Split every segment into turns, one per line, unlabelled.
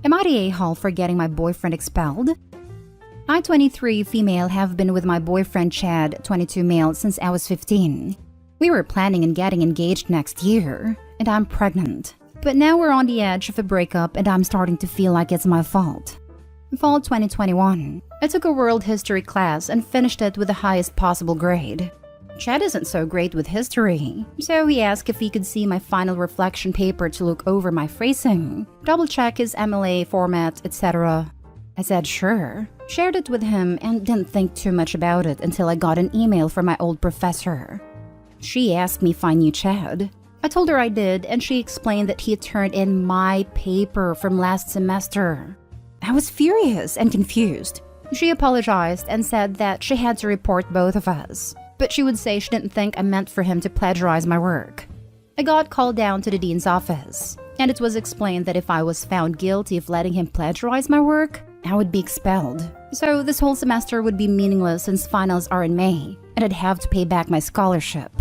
Am I the a-hole for getting my boyfriend expelled? I, 23 female, have been with my boyfriend Chad, 22 male, since I was 15. We were planning on getting engaged next year, and I'm pregnant. But now we're on the edge of a breakup and I'm starting to feel like it's my fault. Fall 2021. I took a world history class and finished it with the highest possible grade. Chad isn't so great with history, so he asked if he could see my final reflection paper to look over my phrasing, double-check his MLA format, etc. I said sure, shared it with him, and didn't think too much about it until I got an email from my old professor. She asked me if I knew Chad. I told her I did, and she explained that he had turned in my paper from last semester. I was furious and confused. She apologized and said that she had to report both of us, but she would say she didn't think I meant for him to plagiarize my work. I got called down to the dean's office, and it was explained that if I was found guilty of letting him plagiarize my work, I would be expelled. So this whole semester would be meaningless since finals are in May, and I'd have to pay back my scholarship.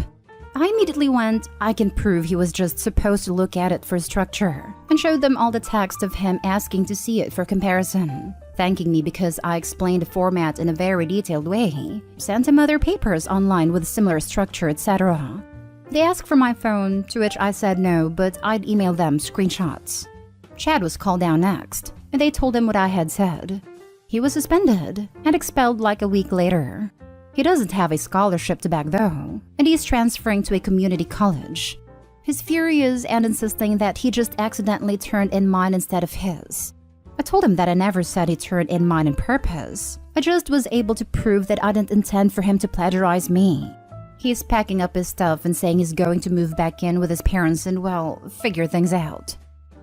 I immediately went, I can prove he was just supposed to look at it for structure, and showed them all the text of him asking to see it for comparison, thanking me because I explained the format in a very detailed way, sent him other papers online with similar structure, etc. They asked for my phone, to which I said no, but I'd email them screenshots. Chad was called down next, and they told him what I had said. He was suspended and expelled like a week later. He doesn't have a scholarship to back though, and he's transferring to a community college. He's furious and insisting that he just accidentally turned in mine instead of his. I told him that I never said he turned in mine on purpose. I just was able to prove that I didn't intend for him to plagiarize me. He's packing up his stuff and saying he's going to move back in with his parents and, well, figure things out.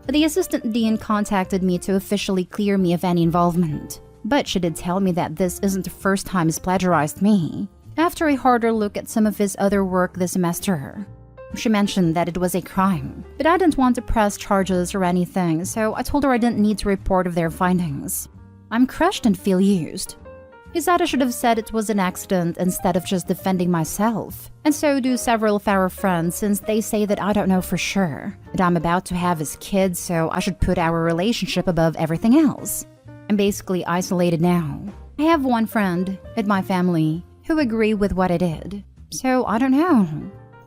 The assistant dean contacted me to officially clear me of any involvement. But she did tell me that this isn't the first time he's plagiarized me, after a harder look at some of his other work this semester. She mentioned that it was a crime, but I didn't want to press charges or anything, so I told her I didn't need to report of their findings. I'm crushed and feel used. He said I should have said it was an accident instead of just defending myself, and so do several of our friends since they say that I don't know for sure, that I'm about to have his kids, so I should put our relationship above everything else. I'm basically isolated now. I have one friend in my family who agree with what I did. So I don't know.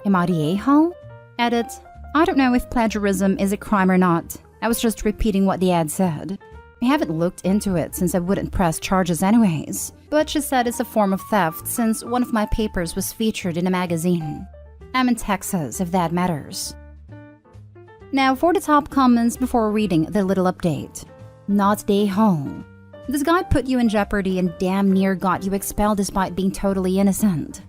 Am I the a-hole? Edit. I don't know if plagiarism is a crime or not. I was just repeating what the ad said. I haven't looked into it since I wouldn't press charges anyways. But she said it's a form of theft since one of my papers was featured in a magazine. I'm in Texas, if that matters. Now for the top comments before reading the little update. Not the a-hole. This guy put you in jeopardy and damn near got you expelled despite being totally innocent.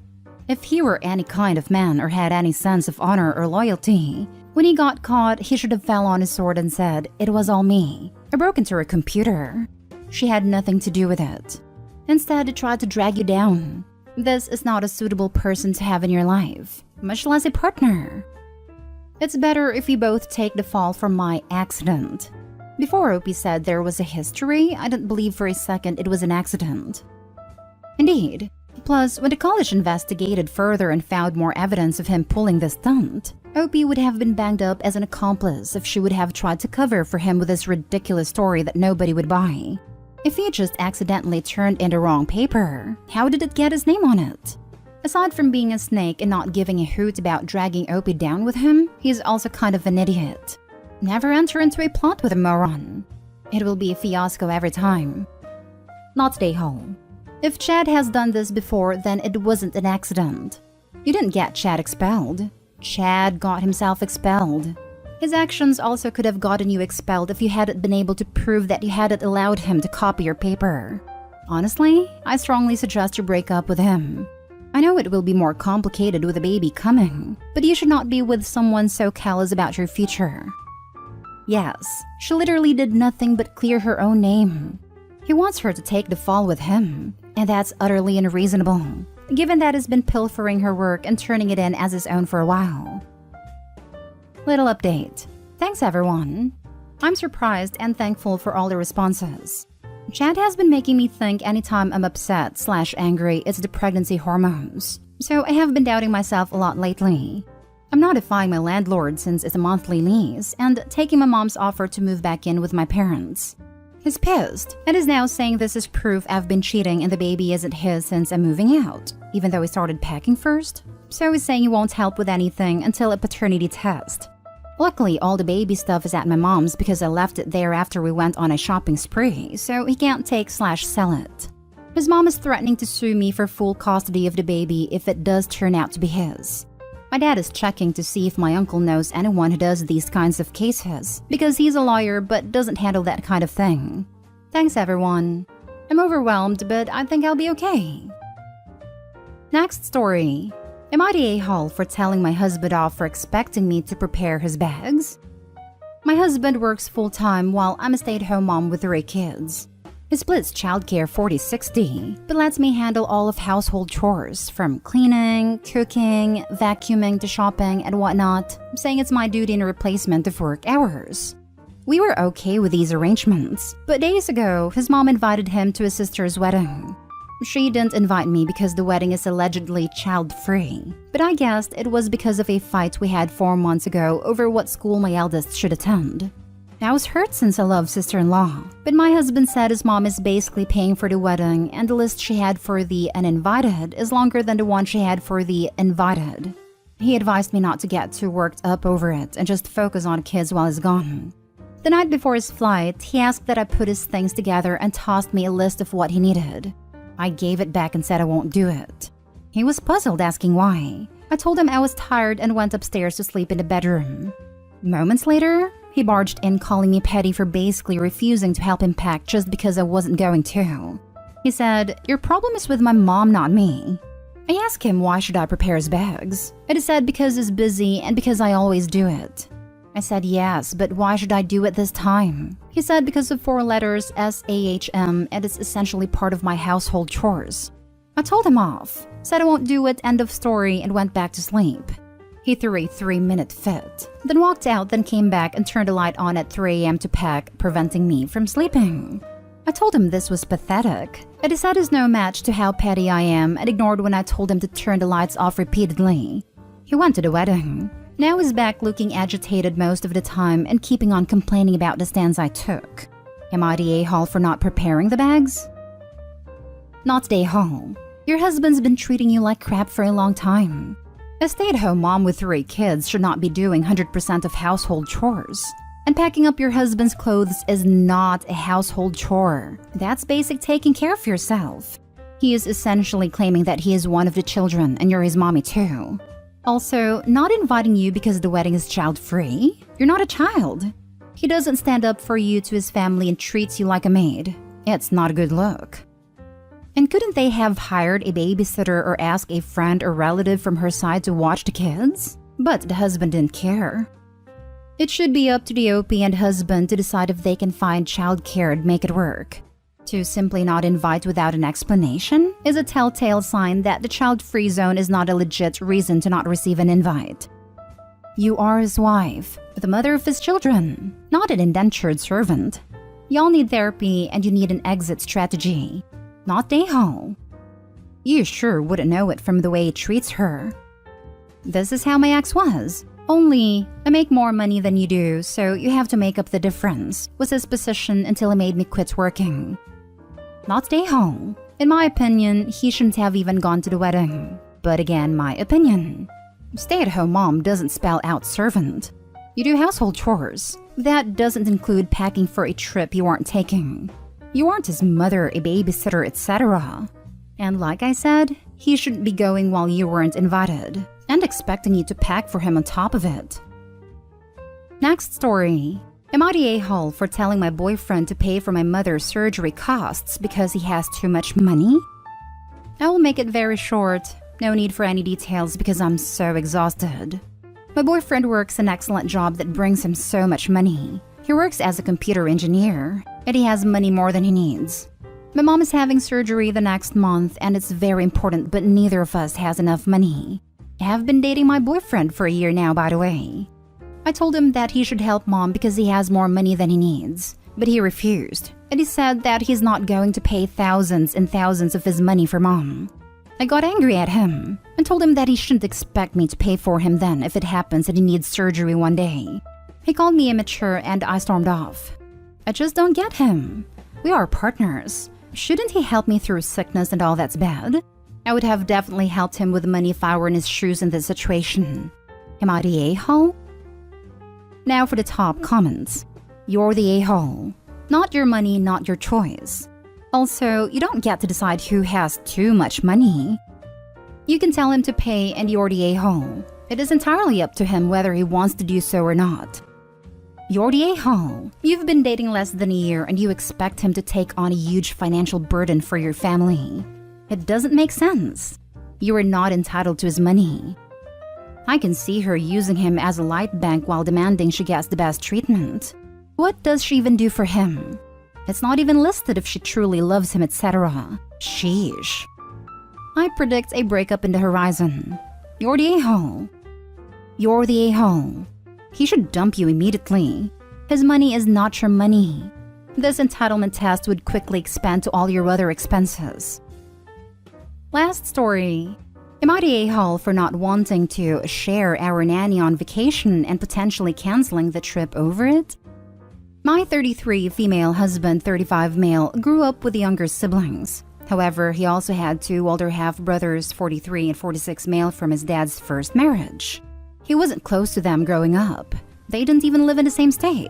If he were any kind of man or had any sense of honor or loyalty, when he got caught, he should have fell on his sword and said, "It was all me. I broke into her computer. She had nothing to do with it." Instead, he tried to drag you down. This is not a suitable person to have in your life, much less a partner. It's better if we both take the fall for my accident. Before Opie said there was a history, I didn't believe for a second it was an accident. Indeed. Plus, when the college investigated further and found more evidence of him pulling the stunt, Opie would have been banged up as an accomplice if she would have tried to cover for him with this ridiculous story that nobody would buy. If he just accidentally turned in the wrong paper, how did it get his name on it? Aside from being a snake and not giving a hoot about dragging Opie down with him, he's also kind of an idiot. Never enter into a plot with a moron. It will be a fiasco every time. Not stay home. If Chad has done this before, then it wasn't an accident. You didn't get Chad expelled. Chad got himself expelled. His actions also could have gotten you expelled if you hadn't been able to prove that you hadn't allowed him to copy your paper. Honestly, I strongly suggest you break up with him. I know it will be more complicated with a baby coming, but you should not be with someone so callous about your future. Yes, she literally did nothing but clear her own name. He wants her to take the fall with him, and that's utterly unreasonable, given that he's been pilfering her work and turning it in as his own for a while. Little update. Thanks everyone. I'm surprised and thankful for all the responses. Chad has been making me think anytime I'm upset/angry it's the pregnancy hormones, so I have been doubting myself a lot lately. I'm notifying my landlord since it's a monthly lease and taking my mom's offer to move back in with my parents. He's pissed and is now saying this is proof I've been cheating and the baby isn't his since I'm moving out, even though he started packing first. So he's saying he won't help with anything until a paternity test. Luckily, all the baby stuff is at my mom's because I left it there after we went on a shopping spree, so he can't take/sell it. His mom is threatening to sue me for full custody of the baby if it does turn out to be his. My dad is checking to see if my uncle knows anyone who does these kinds of cases, because he's a lawyer but doesn't handle that kind of thing. Thanks everyone. I'm overwhelmed, but I think I'll be okay. Next story. Am I the a-hole for telling my husband off for expecting me to prepare his bags? My husband works full-time while I'm a stay-at-home mom with 3 kids. He splits childcare 40-60, but lets me handle all of household chores, from cleaning, cooking, vacuuming to shopping and whatnot, saying it's my duty in replacement of work hours. We were okay with these arrangements, but days ago, his mom invited him to his sister's wedding. She didn't invite me because the wedding is allegedly child-free, but I guessed it was because of a fight we had 4 months ago over what school my eldest should attend. I was hurt since I love sister-in-law, but my husband said his mom is basically paying for the wedding and the list she had for the uninvited is longer than the one she had for the invited. He advised me not to get too worked up over it and just focus on kids while he's gone. The night before his flight, he asked that I put his things together and tossed me a list of what he needed. I gave it back and said I won't do it. He was puzzled, asking why. I told him I was tired and went upstairs to sleep in the bedroom. Moments later, he barged in calling me petty for basically refusing to help him pack just because I wasn't going to. He said, "Your problem is with my mom, not me." I asked him why should I prepare his bags. He said because he's busy and because I always do it. I said yes, but why should I do it this time? He said because of 4 letters SAHM and it's essentially part of my household chores. I told him off, said I won't do it, end of story, and went back to sleep. He threw a 3-minute fit, then walked out, then came back and turned the light on at 3 a.m. to pack, preventing me from sleeping. I told him this was pathetic, and he said he's no match to how petty I am and ignored when I told him to turn the lights off repeatedly. He went to the wedding. Now he's back looking agitated most of the time and keeping on complaining about the stance I took. Am I the a-hole for not preparing the bags? Not the a-hole. Your husband's been treating you like crap for a long time. A stay-at-home mom with 3 kids should not be doing 100% of household chores. And packing up your husband's clothes is not a household chore. That's basic taking care of yourself. He is essentially claiming that he is one of the children and you're his mommy too. Also, not inviting you because the wedding is child-free? You're not a child. He doesn't stand up for you to his family and treats you like a maid. It's not a good look. And couldn't they have hired a babysitter or asked a friend or relative from her side to watch the kids? But the husband didn't care. It should be up to the OP and husband to decide if they can find childcare and make it work. To simply not invite without an explanation is a telltale sign that the child-free zone is not a legit reason to not receive an invite. You are his wife, the mother of his children, not an indentured servant. Y'all need therapy and you need an exit strategy. Not a-hole. You sure wouldn't know it from the way he treats her. This is how my ex was. Only, I make more money than you do, so you have to make up the difference, was his position until he made me quit working. Not a-hole. In my opinion, he shouldn't have even gone to the wedding. But again, my opinion. Stay-at-home mom doesn't spell out servant. You do household chores. That doesn't include packing for a trip you aren't taking. You aren't his mother, a babysitter, etc. And like I said, he shouldn't be going while you weren't invited, and expecting you to pack for him on top of it. Next story. Am I the a-hole for telling my boyfriend to pay for my mother's surgery costs because he has too much money? I will make it very short. No need for any details because I'm so exhausted. My boyfriend works an excellent job that brings him so much money. He works as a computer engineer, and he has money more than he needs. My mom is having surgery the next month, and it's very important, but neither of us has enough money. I have been dating my boyfriend for a year now, by the way. I told him that he should help mom because he has more money than he needs, but he refused, and he said that he's not going to pay thousands and thousands of his money for mom. I got angry at him and told him that he shouldn't expect me to pay for him then if it happens and he needs surgery one day. He called me immature and I stormed off. I just don't get him. We are partners. Shouldn't he help me through sickness and all that's bad? I would have definitely helped him with money if I were in his shoes in this situation. Am I the a-hole? Now for the top comments. You're the a-hole. Not your money, not your choice. Also, you don't get to decide who has too much money. You can tell him to pay and you're the a-hole. It is entirely up to him whether he wants to do so or not. You're the a-hole. You've been dating less than a year and you expect him to take on a huge financial burden for your family. It doesn't make sense. You are not entitled to his money. I can see her using him as a light bank while demanding she gets the best treatment. What does she even do for him? It's not even listed if she truly loves him, etc. Sheesh. I predict a breakup in the horizon. You're the a-hole. You're the a-hole. He should dump you immediately. His money is not your money. This entitlement test would quickly expand to all your other expenses. Last story. Am I the a-hole for not wanting to share our nanny on vacation and potentially canceling the trip over it? My 33 female husband, 35 male, grew up with younger siblings. However, he also had two older half-brothers, 43 and 46 male, from his dad's first marriage. He wasn't close to them growing up. They didn't even live in the same state.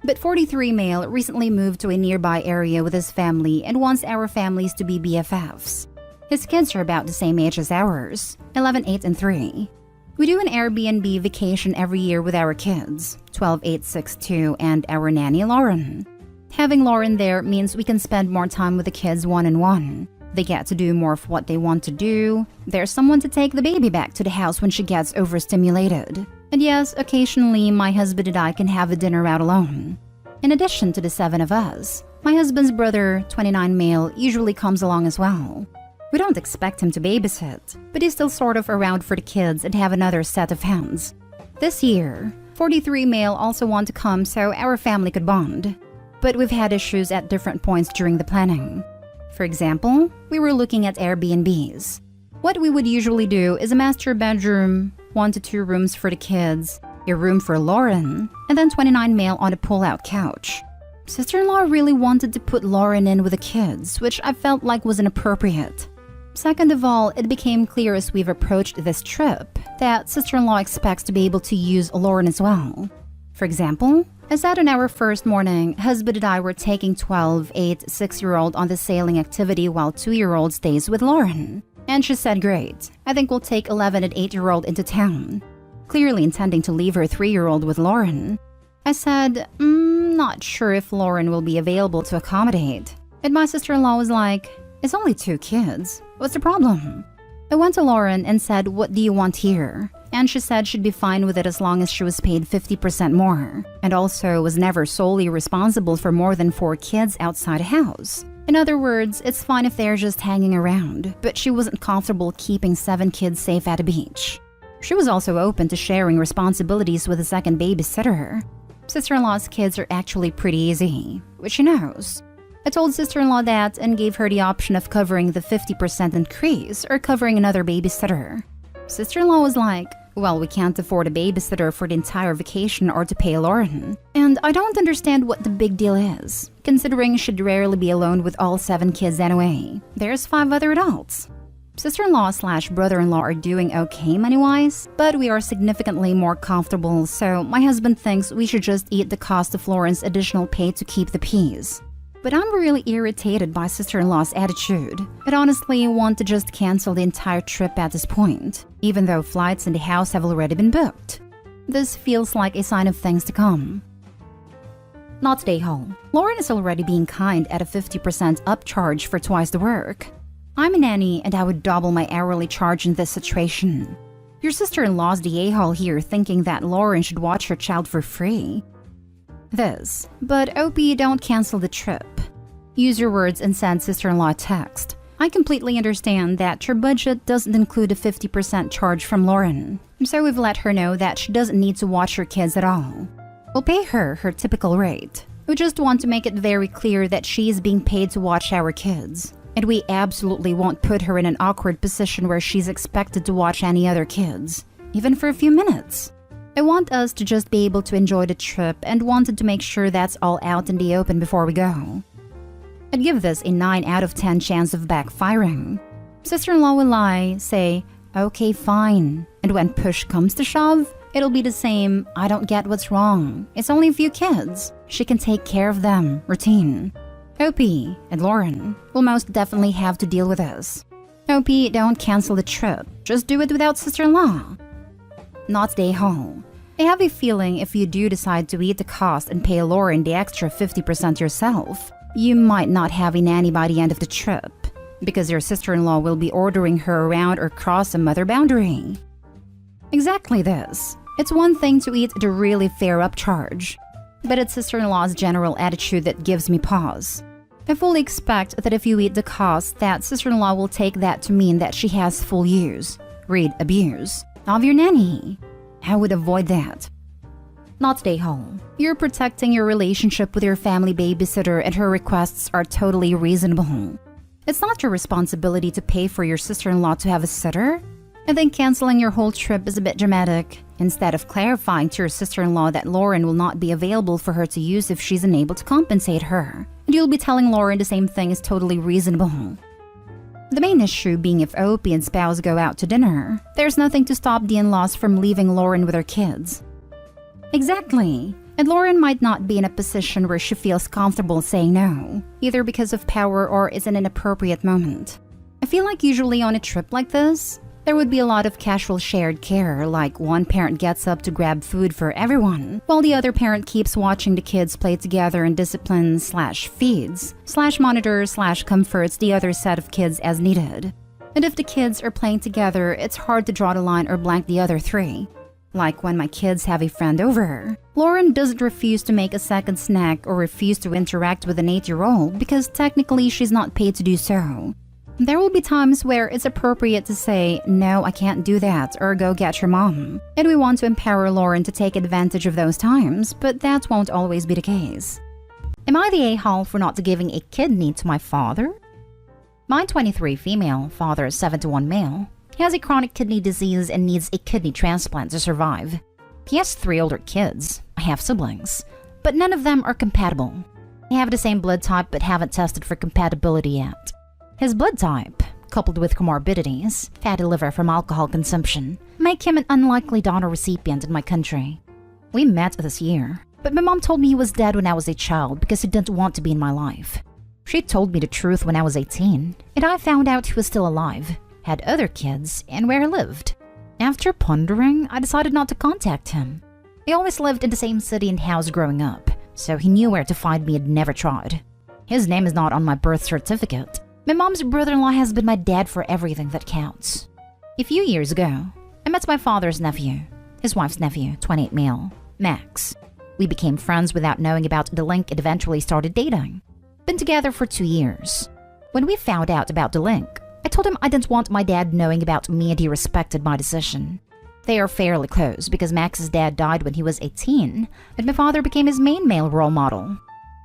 But 43 male recently moved to a nearby area with his family and wants our families to be BFFs. His kids are about the same age as ours, 11, 8, and 3. We do an Airbnb vacation every year with our kids, 12, 8, 6, 2, and our nanny Lauren. Having Lauren there means we can spend more time with the kids one-on-one. They get to do more of what they want to do. There's someone to take the baby back to the house when she gets overstimulated. And yes, occasionally my husband and I can have a dinner out alone. In addition to the 7 of us, my husband's brother, 29 male, usually comes along as well. We don't expect him to babysit, but he's still sort of around for the kids and have another set of hands. This year, 43 male also want to come so our family could bond. But we've had issues at different points during the planning. For example, we were looking at Airbnbs. What we would usually do is a master bedroom, 1 to 2 rooms for the kids, a room for Lauren, and then 29 male on a pull-out couch. Sister-in-law really wanted to put Lauren in with the kids, which I felt like was inappropriate. Second of all, it became clear as we've approached this trip that sister-in-law expects to be able to use Lauren as well. For example, as at on our first morning, husband and I were taking 12, 8, 6-year-old on the sailing activity while 2-year-old stays with Lauren. And she said, great, I think we'll take 11 and 8-year-old into town. Clearly intending to leave her 3-year-old with Lauren. I said, not sure if Lauren will be available to accommodate. And my sister-in-law was like, it's only 2 kids. What's the problem? I went to Lauren and said, what do you want here? And she said she'd be fine with it as long as she was paid 50% more, and also was never solely responsible for more than 4 kids outside a house. In other words, it's fine if they're just hanging around, but she wasn't comfortable keeping 7 kids safe at a beach. She was also open to sharing responsibilities with a second babysitter. Sister-in-law's kids are actually pretty easy, which she knows. I told sister-in-law that and gave her the option of covering the 50% increase or covering another babysitter. Sister-in-law was like, well, we can't afford a babysitter for the entire vacation or to pay Lauren. And I don't understand what the big deal is, considering she'd rarely be alone with all 7 kids anyway. There's 5 other adults. Sister-in-law/brother-in-law are doing okay money-wise, but we are significantly more comfortable, so my husband thinks we should just eat the cost of Lauren's additional pay to keep the peace. But I'm really irritated by sister-in-law's attitude. I'd honestly want to just cancel the entire trip at this point, even though flights and the house have already been booked. This feels like a sign of things to come. Not today, home. Lauren is already being kind at a 50% upcharge for twice the work. I'm a nanny and I would double my hourly charge in this situation. Your sister-in-law's the a-hole here thinking that Lauren should watch her child for free. But OP, don't cancel the trip. Use your words and send sister-in-law a text. I completely understand that your budget doesn't include a 50% charge from Lauren, so we've let her know that she doesn't need to watch her kids at all. We'll pay her typical rate. We just want to make it very clear that she is being paid to watch our kids. And we absolutely won't put her in an awkward position where she's expected to watch any other kids, even for a few minutes. I want us to just be able to enjoy the trip and wanted to make sure that's all out in the open before we go. I'd give this a 9 out of 10 chance of backfiring. Sister-in-law will lie, say, okay, fine, and when push comes to shove, it'll be the same, I don't get what's wrong. It's only a few kids. She can take care of them, routine. OP and Lauren will most definitely have to deal with this. OP, don't cancel the trip. Just do it without sister-in-law. Not stay home. I have a feeling if you do decide to eat the cost and pay Lauren the extra 50% yourself, you might not have a nanny by the end of the trip, because your sister-in-law will be ordering her around or cross a mother boundary. Exactly this. It's one thing to eat the really fair upcharge, but it's sister-in-law's general attitude that gives me pause. I fully expect that if you eat the cost, that sister-in-law will take that to mean that she has full use, read abuse, of your nanny. I would avoid that. Not stay home. You're protecting your relationship with your family babysitter and her requests are totally reasonable. It's not your responsibility to pay for your sister-in-law to have a sitter. I think canceling your whole trip is a bit dramatic. Instead of clarifying to your sister-in-law that Lauren will not be available for her to use if she's unable to compensate her, and you'll be telling Lauren the same thing is totally reasonable. The main issue being if OP and spouse go out to dinner, there's nothing to stop the in-laws from leaving Lauren with her kids. Exactly. And Lauren might not be in a position where she feels comfortable saying no, either because of power or is in an inappropriate moment. I feel like usually on a trip like this, there would be a lot of casual shared care, like one parent gets up to grab food for everyone, while the other parent keeps watching the kids play together and disciplines/feeds/monitors/comforts the other set of kids as needed. And if the kids are playing together, it's hard to draw the line or blank the other three. Like when my kids have a friend over, Lauren doesn't refuse to make a second snack or refuse to interact with an 8-year-old because technically she's not paid to do so. There will be times where it's appropriate to say, no, I can't do that, or go get your mom. And we want to empower Lauren to take advantage of those times, but that won't always be the case. Am I the a-hole for not giving a kidney to my father? My 23 female, father 71 male, has a chronic kidney disease and needs a kidney transplant to survive. He has 3 older kids. I have siblings, but none of them are compatible. I have the same blood type but haven't tested for compatibility yet. His blood type, coupled with comorbidities, fatty liver from alcohol consumption, make him an unlikely donor recipient in my country. We met this year, but my mom told me he was dead when I was a child because he didn't want to be in my life. She told me the truth when I was 18, and I found out he was still alive, had other kids, and where he lived. After pondering, I decided not to contact him. He always lived in the same city and house growing up, so he knew where to find me and never tried. His name is not on my birth certificate. My mom's brother-in-law has been my dad for everything that counts. A few years ago, I met my father's nephew, his wife's nephew, 28 male, Max. We became friends without knowing about the link and eventually started dating. Been together for 2 years. When we found out about the link, I told him I didn't want my dad knowing about me and he respected my decision. They are fairly close because Max's dad died when he was 18 and my father became his main male role model.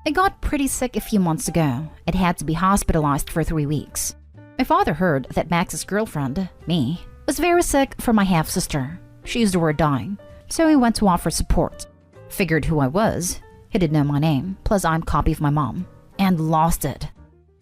I got pretty sick a few months ago and had to be hospitalized for 3 weeks. My father heard that Max's girlfriend, me, was very sick for my half-sister. She used the word dying, so he went to offer support. Figured who I was. He didn't know my name, plus I'm a copy of my mom. And lost it.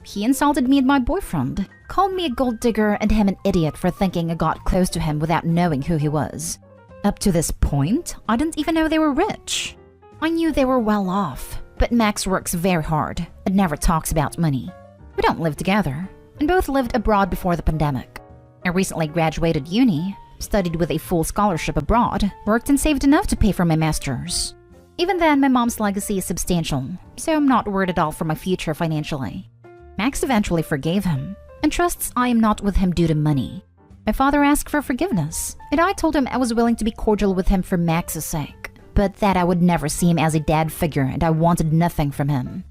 He insulted me and my boyfriend, called me a gold digger and him an idiot for thinking I got close to him without knowing who he was. Up to this point, I didn't even know they were rich. I knew they were well off. But Max works very hard and never talks about money. We don't live together, and both lived abroad before the pandemic. I recently graduated uni, studied with a full scholarship abroad, worked and saved enough to pay for my master's. Even then, my mom's legacy is substantial, so I'm not worried at all for my future financially. Max eventually forgave him, and trusts I am not with him due to money. My father asked for forgiveness, and I told him I was willing to be cordial with him for Max's sake, but that I would never see him as a dad figure and I wanted nothing from him.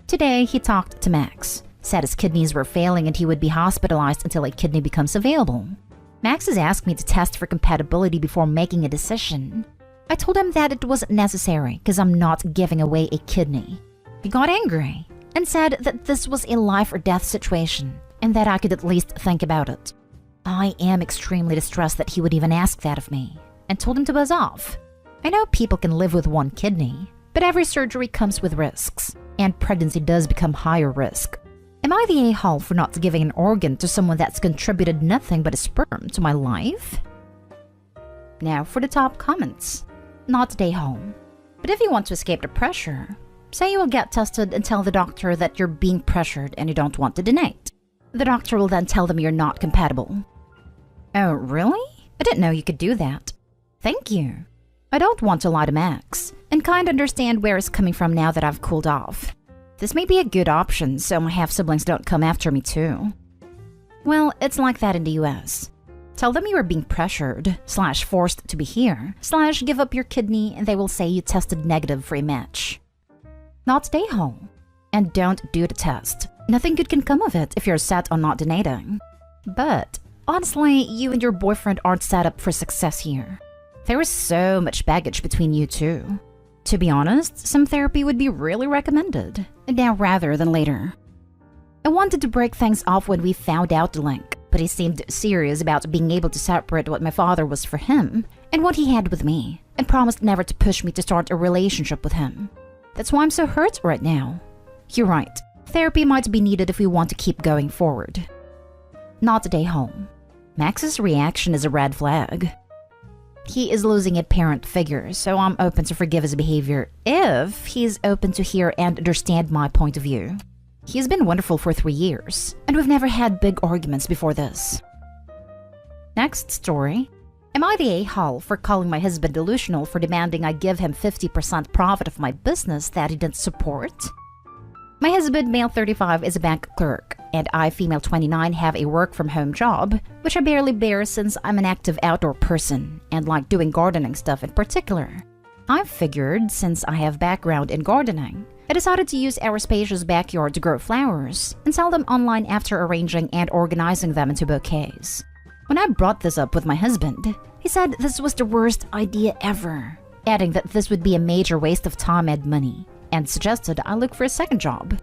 Today, he talked to Max, said his kidneys were failing and he would be hospitalized until a kidney becomes available. Max has asked me to test for compatibility before making a decision. I told him that it wasn't necessary because I'm not giving away a kidney. He got angry and said that this was a life or death situation,
and that I could at least think about it. I am extremely distressed that he would even ask that of me, and told him to buzz off. I know people can live with one kidney, but every surgery comes with risks, and pregnancy does become higher risk. Am I the a-hole for not giving an organ to someone that's contributed nothing but a sperm to my life? Now for the top comments. Not the a-hole. But if you want to escape the pressure, say you will get tested and tell the doctor that you're being pressured and you don't want to donate. The doctor will then tell them you're not compatible. Oh, really? I didn't know you could do that. Thank you. I don't want to lie to Max, and kind of understand where it's coming from now that I've cooled off. This may be a good option so my half-siblings don't come after me too. Well, it's like that in the US. Tell them you are being pressured, / forced to be here, / give up your kidney and they will say you tested negative for a match. Not stay home. And don't do the test. Nothing good can come of it if you're set on not donating. But, honestly, you and your boyfriend aren't set up for success here. There is so much baggage between you two. To be honest, some therapy would be really recommended, now rather than later. I wanted to break things off when we found out the link, but he seemed serious about being able to separate what my father was for him and what he had with me, and promised never to push me to start a relationship with him. That's why I'm so hurt right now. You're right, therapy might be needed if we want to keep going forward. Not a day home. Max's reaction is a red flag. He is losing a parent figure, so I'm open to forgive his behavior if he's open to hear and understand my point of view. He's been wonderful for 3 years, and we've never had big arguments before this. Next story. Am I the a-hole for calling my husband delusional for demanding I give him 50% profit of my business that he didn't support? My husband, male 35, is a bank clerk, and I, female 29, have a work-from-home job, which I barely bear since I'm an active outdoor person and like doing gardening stuff in particular. I figured, since I have background in gardening, I decided to use our spacious backyard to grow flowers and sell them online after arranging and organizing them into bouquets. When I brought this up with my husband, he said this was the worst idea ever, adding that this would be a major waste of time and money, and suggested I look for a second job.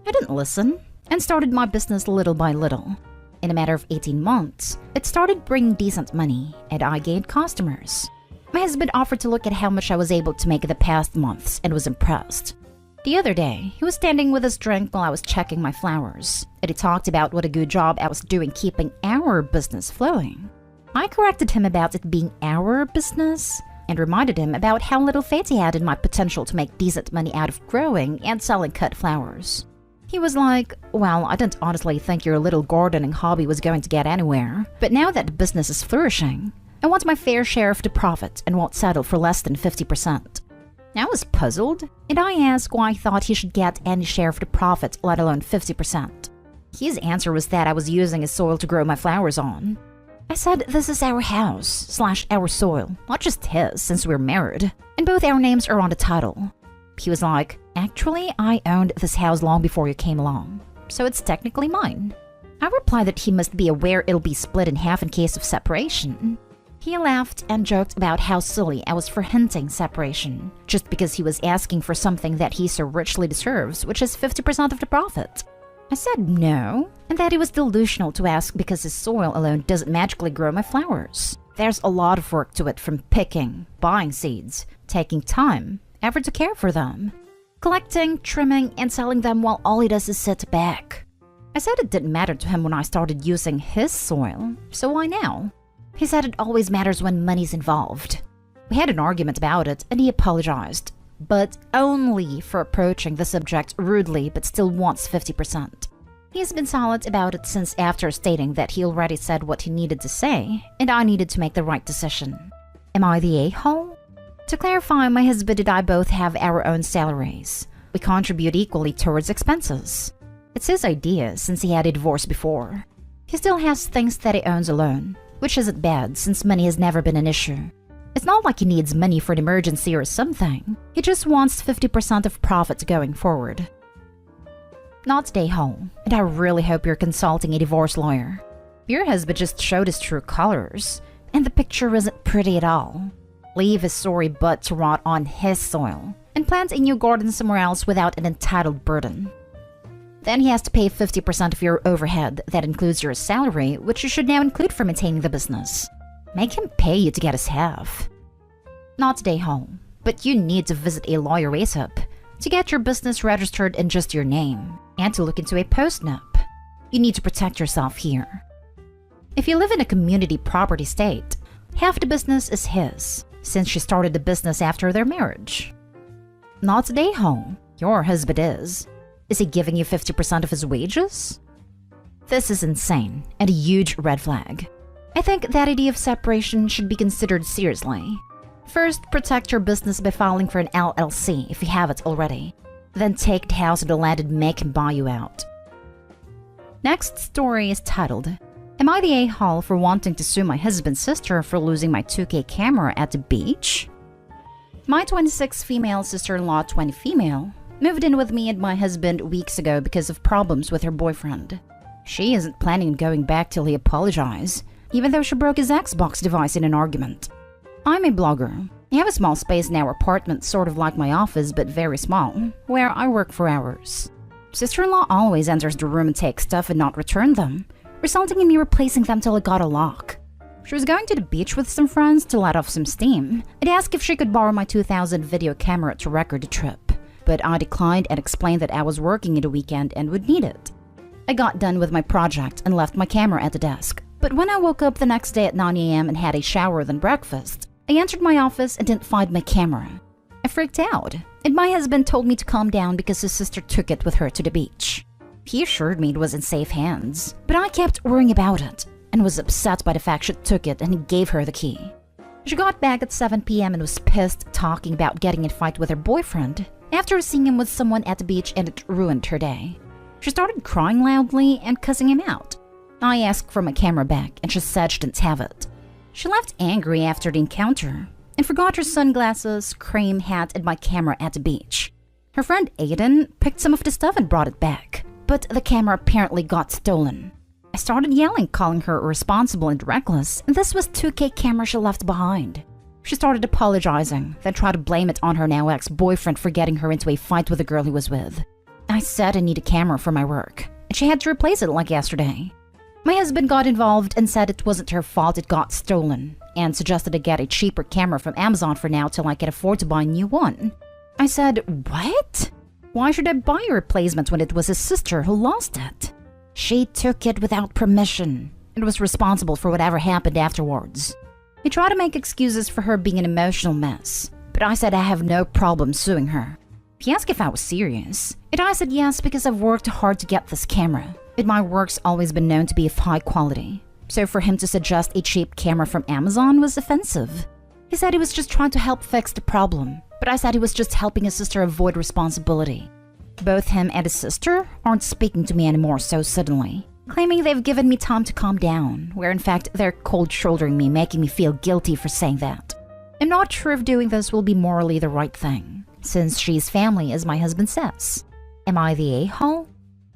I didn't listen, and started my business little by little. In a matter of 18 months, it started bringing decent money, and I gained customers. My husband offered to look at how much I was able to make the past months and was impressed. The other day, he was standing with his drink while I was checking my flowers, and he talked about what a good job I was doing keeping our business flowing. I corrected him about it being our business, and reminded him about how little faith he had in my potential to make decent money out of growing and selling cut flowers. He was like, well, I didn't honestly think your little gardening hobby was going to get anywhere, but now that the business is flourishing, I want my fair share of the profit and won't settle for less than 50%. I was puzzled, and I asked why he thought he should get any share of the profit, let alone 50%. His answer was that I was using his soil to grow my flowers on. I said this is our house / our soil, not just his since we're married, and both our names are on the title. He was like, actually, I owned this house long before you came along, so it's technically mine. I replied that he must be aware it'll be split in half in case of separation. He laughed and joked about how silly I was for hinting separation, just because he was asking for something that he so richly deserves, which is 50% of the profit. I said no, and that he was delusional to ask because his soil alone doesn't magically grow my flowers. There's a lot of work to it, from picking, buying seeds, taking time, effort to care for them, collecting, trimming, and selling them while all he does is sit back. I said it didn't matter to him when I started using his soil, so why now? He said it always matters when money's involved. We had an argument about it, and he apologized, but only for approaching the subject rudely, but still wants 50%. He has been silent about it since, after stating that he already said what he needed to say, and I needed to make the right decision. Am I the a-hole? To clarify, my husband and I both have our own salaries. We contribute equally towards expenses. It's his idea since he had a divorce before. He still has things that he owns alone, which isn't bad since money has never been an issue. It's not like he needs money for an emergency or something. He just wants 50% of profits going forward. Not stay home, and I really hope you're consulting a divorce lawyer. Your husband just showed his true colors, and the picture isn't pretty at all. Leave his sorry butt to rot on his soil, and plant a new garden somewhere else without an entitled burden. Then he has to pay 50% of your overhead. That includes your salary, which you should now include for maintaining the business. Make him pay you to get his half. Not stay home, but you need to visit a lawyer ASAP to get your business registered in just your name and to look into a post-nup. You need to protect yourself here. If you live in a community property state, half the business is his, since she started the business after their marriage. Not stay home. Your husband is. Is he giving you 50% of his wages? This is insane and a huge red flag. I think that idea of separation should be considered seriously. First, protect your business by filing for an LLC if you have it already. Then take the house or the land and make him buy you out. Next story is titled, Am I the a-hole for wanting to sue my husband's sister for losing my 2K camera at the beach? My 26 female sister-in-law, 20 female, moved in with me and my husband weeks ago because of problems with her boyfriend. She isn't planning on going back till he apologizes, even though she broke his Xbox device in an argument. I'm a blogger. I have a small space in our apartment, sort of like my office, but very small, where I work for hours. Sister-in-law always enters the room and takes stuff and not return them, resulting in me replacing them till it got a lock. She was going to the beach with some friends to let off some steam and asked if she could borrow my 2000 video camera to record the trip, but I declined and explained that I was working in the weekend and would need it. I got done with my project and left my camera at the desk, but when I woke up the next day at 9 a.m. and had a shower then breakfast, I entered my office and didn't find my camera. I freaked out, and my husband told me to calm down because his sister took it with her to the beach. He assured me it was in safe hands, but I kept worrying about it and was upset by the fact she took it and he gave her the key. She got back at 7 p.m. and was pissed, talking about getting in a fight with her boyfriend after seeing him with someone at the beach, and it ruined her day. She started crying loudly and cussing him out. I asked for my camera back and she said she didn't have it. She left angry after the encounter and forgot her sunglasses, cream hat, and my camera at the beach. Her friend Aiden picked some of the stuff and brought it back, but the camera apparently got stolen. I started yelling, calling her irresponsible and reckless, and this was 2K camera she left behind. She started apologizing, then tried to blame it on her now ex-boyfriend for getting her into a fight with the girl he was with. I said I need a camera for my work, and she had to replace it like yesterday. My husband got involved and said it wasn't her fault it got stolen, and suggested I get a cheaper camera from Amazon for now till I can afford to buy a new one. I said, what? Why should I buy a replacement when it was his sister who lost it? She took it without permission and was responsible for whatever happened afterwards. I tried to make excuses for her being an emotional mess, but I said I have no problem suing her. He asked if I was serious, and I said yes because I've worked hard to get this camera, and my work's always been known to be of high quality. So for him to suggest a cheap camera from Amazon was offensive. He said he was just trying to help fix the problem, but I said he was just helping his sister avoid responsibility. Both him and his sister aren't speaking to me anymore so suddenly, claiming they've given me time to calm down, where in fact they're cold-shouldering me, making me feel guilty for saying that. I'm not sure if doing this will be morally the right thing, since she's family as my husband says. Am I the a-hole?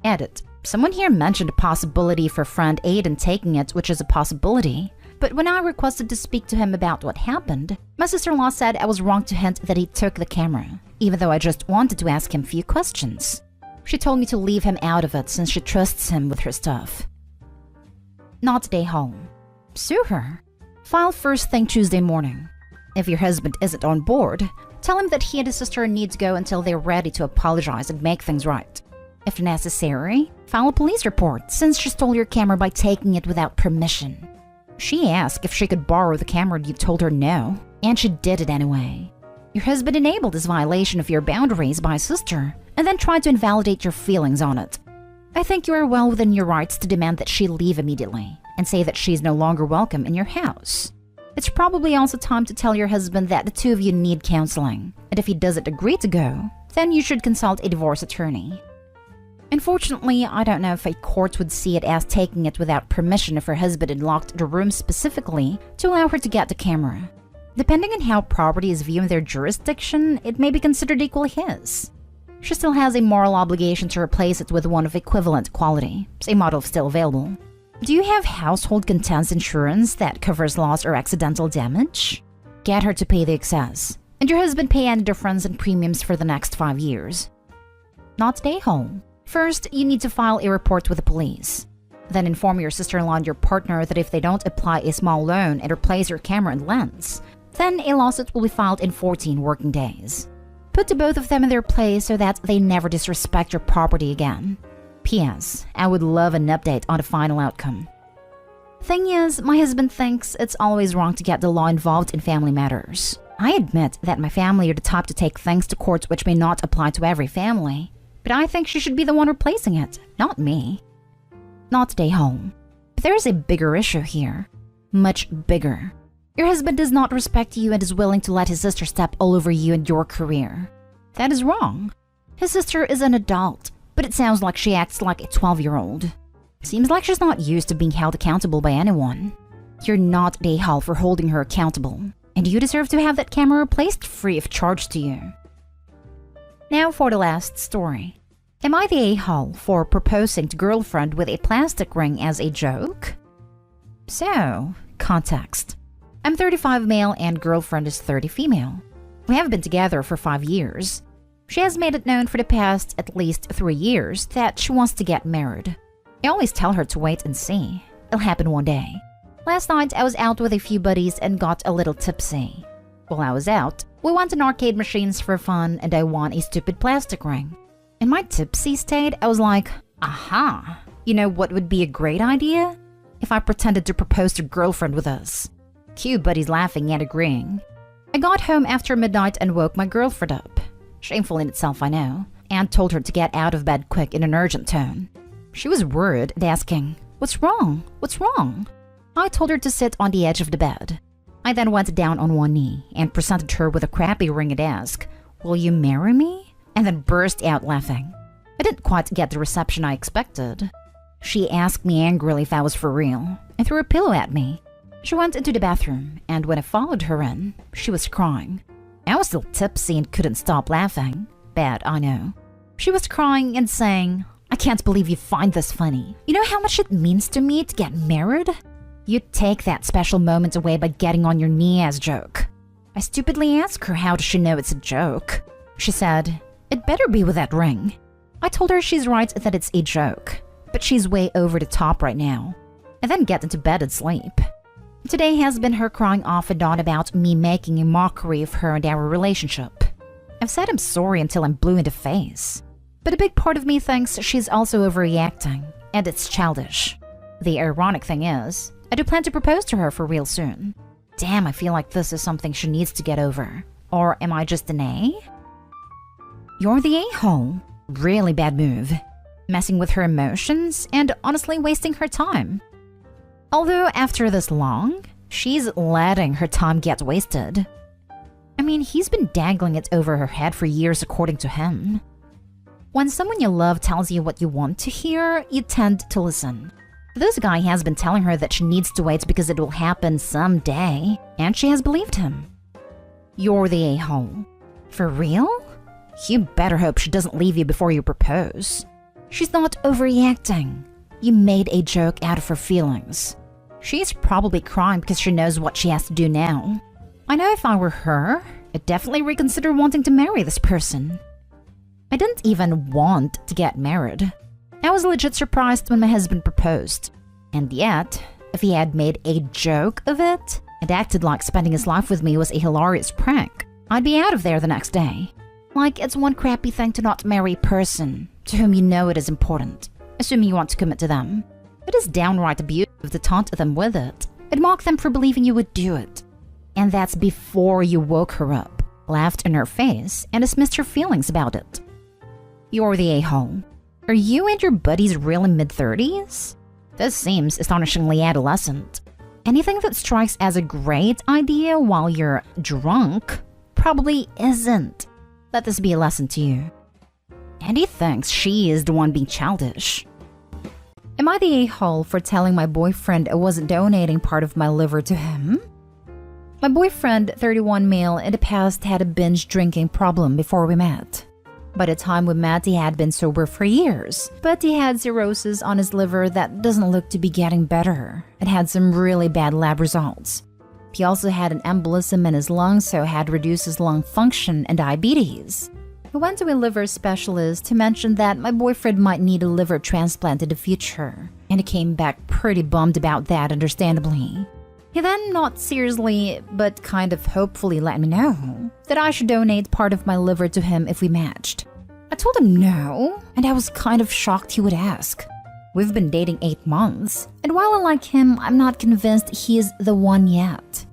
Edit. Someone here mentioned a possibility for friend Aiden taking it, which is a possibility, but when I requested to speak to him about what happened, my sister-in-law said I was wrong to hint that he took the camera, even though I just wanted to ask him a few questions. She told me to leave him out of it since she trusts him with her stuff. Not stay home. Sue her. File first thing Tuesday morning. If your husband isn't on board, tell him that he and his sister need to go until they're ready to apologize and make things right. If necessary, file a police report since she stole your camera by taking it without permission. She asked if she could borrow the camera and you told her no, and she did it anyway. Your husband enabled this violation of your boundaries by sister and then tried to invalidate your feelings on it. I think you are well within your rights to demand that she leave immediately and say that she's no longer welcome in your house. It's probably also time to tell your husband that the two of you need counseling, and if he doesn't agree to go, then you should consult a divorce attorney. Unfortunately, I don't know if a court would see it as taking it without permission if her husband had locked the room specifically to allow her to get the camera. Depending on how property is viewed in their jurisdiction, it may be considered equally his. She still has a moral obligation to replace it with one of equivalent quality, a model still available. Do you have household contents insurance that covers loss or accidental damage? Get her to pay the excess, and your husband pay any difference in premiums for the next 5 years. Not stay home. First, you need to file a report with the police. Then inform your sister-in-law and your partner that if they don't apply a small loan and replace your camera and lens, then a lawsuit will be filed in 14 working days. Put both of them in their place so that they never disrespect your property again. P.S. I would love an update on the final outcome. Thing is, my husband thinks it's always wrong to get the law involved in family matters. I admit that my family are the type to take things to court which may not apply to every family, but I think she should be the one replacing it, not me. Not today, home. But there's a bigger issue here. Much bigger. Your husband does not respect you and is willing to let his sister step all over you and your career. That is wrong. His sister is an adult, but it sounds like she acts like a 12-year-old. Seems like she's not used to being held accountable by anyone. You're not the a-hole for holding her accountable, and you deserve to have that camera replaced free of charge to you. Now for the last story. Am I the a-hole for proposing to girlfriend with a plastic ring as a joke? So, context. I'm 35 male and girlfriend is 30 female. We have been together for 5 years. She has made it known for the past at least 3 years that she wants to get married. I always tell her to wait and see. It'll happen one day. Last night, I was out with a few buddies and got a little tipsy. While I was out, we went to arcade machines for fun and I won a stupid plastic ring. In my tipsy state, I was like, aha! You know what would be a great idea? If I pretended to propose to girlfriend with us. Cue buddies laughing and agreeing. I got home after midnight and woke my girlfriend up. Shameful in itself, I know, and told her to get out of bed quick in an urgent tone. She was worried and asking, "What's wrong? What's wrong?" I told her to sit on the edge of the bed. I then went down on one knee and presented her with a crappy ring and asked, "Will you marry me?" And then burst out laughing. I didn't quite get the reception I expected. She asked me angrily if I was for real and threw a pillow at me. She went into the bathroom, and when I followed her in, she was crying. I was still tipsy and couldn't stop laughing. Bad, I know. She was crying and saying, "I can't believe you find this funny. You know how much it means to me to get married?" You take that special moment away by getting on your knee as a joke. I stupidly asked her how does she know it's a joke. She said, "It better be with that ring." I told her she's right that it's a joke, but she's way over the top right now. I then get into bed and sleep. Today has been her crying off and on about me making a mockery of her and our relationship. I've said I'm sorry until I'm blue in the face. But a big part of me thinks she's also overreacting, and it's childish. The ironic thing is, I do plan to propose to her for real soon. Damn, I feel like this is something she needs to get over. Or am I just an A? You're the a-hole. Really bad move. Messing with her emotions and honestly wasting her time. Although after this long, she's letting her time get wasted. I mean, he's been dangling it over her head for years according to him. When someone you love tells you what you want to hear, you tend to listen. This guy has been telling her that she needs to wait because it will happen someday, and she has believed him. You're the a-hole. For real? You better hope she doesn't leave you before you propose. She's not overreacting. You made a joke out of her feelings. She's probably crying because she knows what she has to do now. I know if I were her, I'd definitely reconsider wanting to marry this person. I didn't even want to get married. I was legit surprised when my husband proposed. And yet, if he had made a joke of it and acted like spending his life with me was a hilarious prank, I'd be out of there the next day. Like it's one crappy thing to not marry a person to whom you know it is important, assuming you want to commit to them. It is downright abusive to taunt them with it and mock them for believing you would do it. And that's before you woke her up, laughed in her face, and dismissed her feelings about it. You're the a-hole. Are you and your buddies really mid-30s? This seems astonishingly adolescent. Anything that strikes as a great idea while you're drunk probably isn't. Let this be a lesson to you. And he thinks she is the one being childish. Am I the a-hole for telling my boyfriend I wasn't donating part of my liver to him? My boyfriend, 31 male, in the past had a binge drinking problem before we met. By the time we met, he had been sober for years, but he had cirrhosis on his liver that doesn't look to be getting better. It had some really bad lab results. He also had an embolism in his lungs, so had reduced his lung function and diabetes.
I went to a liver specialist who mentioned that my boyfriend might need a liver transplant in the future, and he came back pretty bummed about that, understandably. He then, not seriously, but kind of hopefully let me know that I should donate part of my liver to him if we matched. I told him no, and I was kind of shocked he would ask. We've been dating 8 months, and while I like him, I'm not convinced he is the one yet.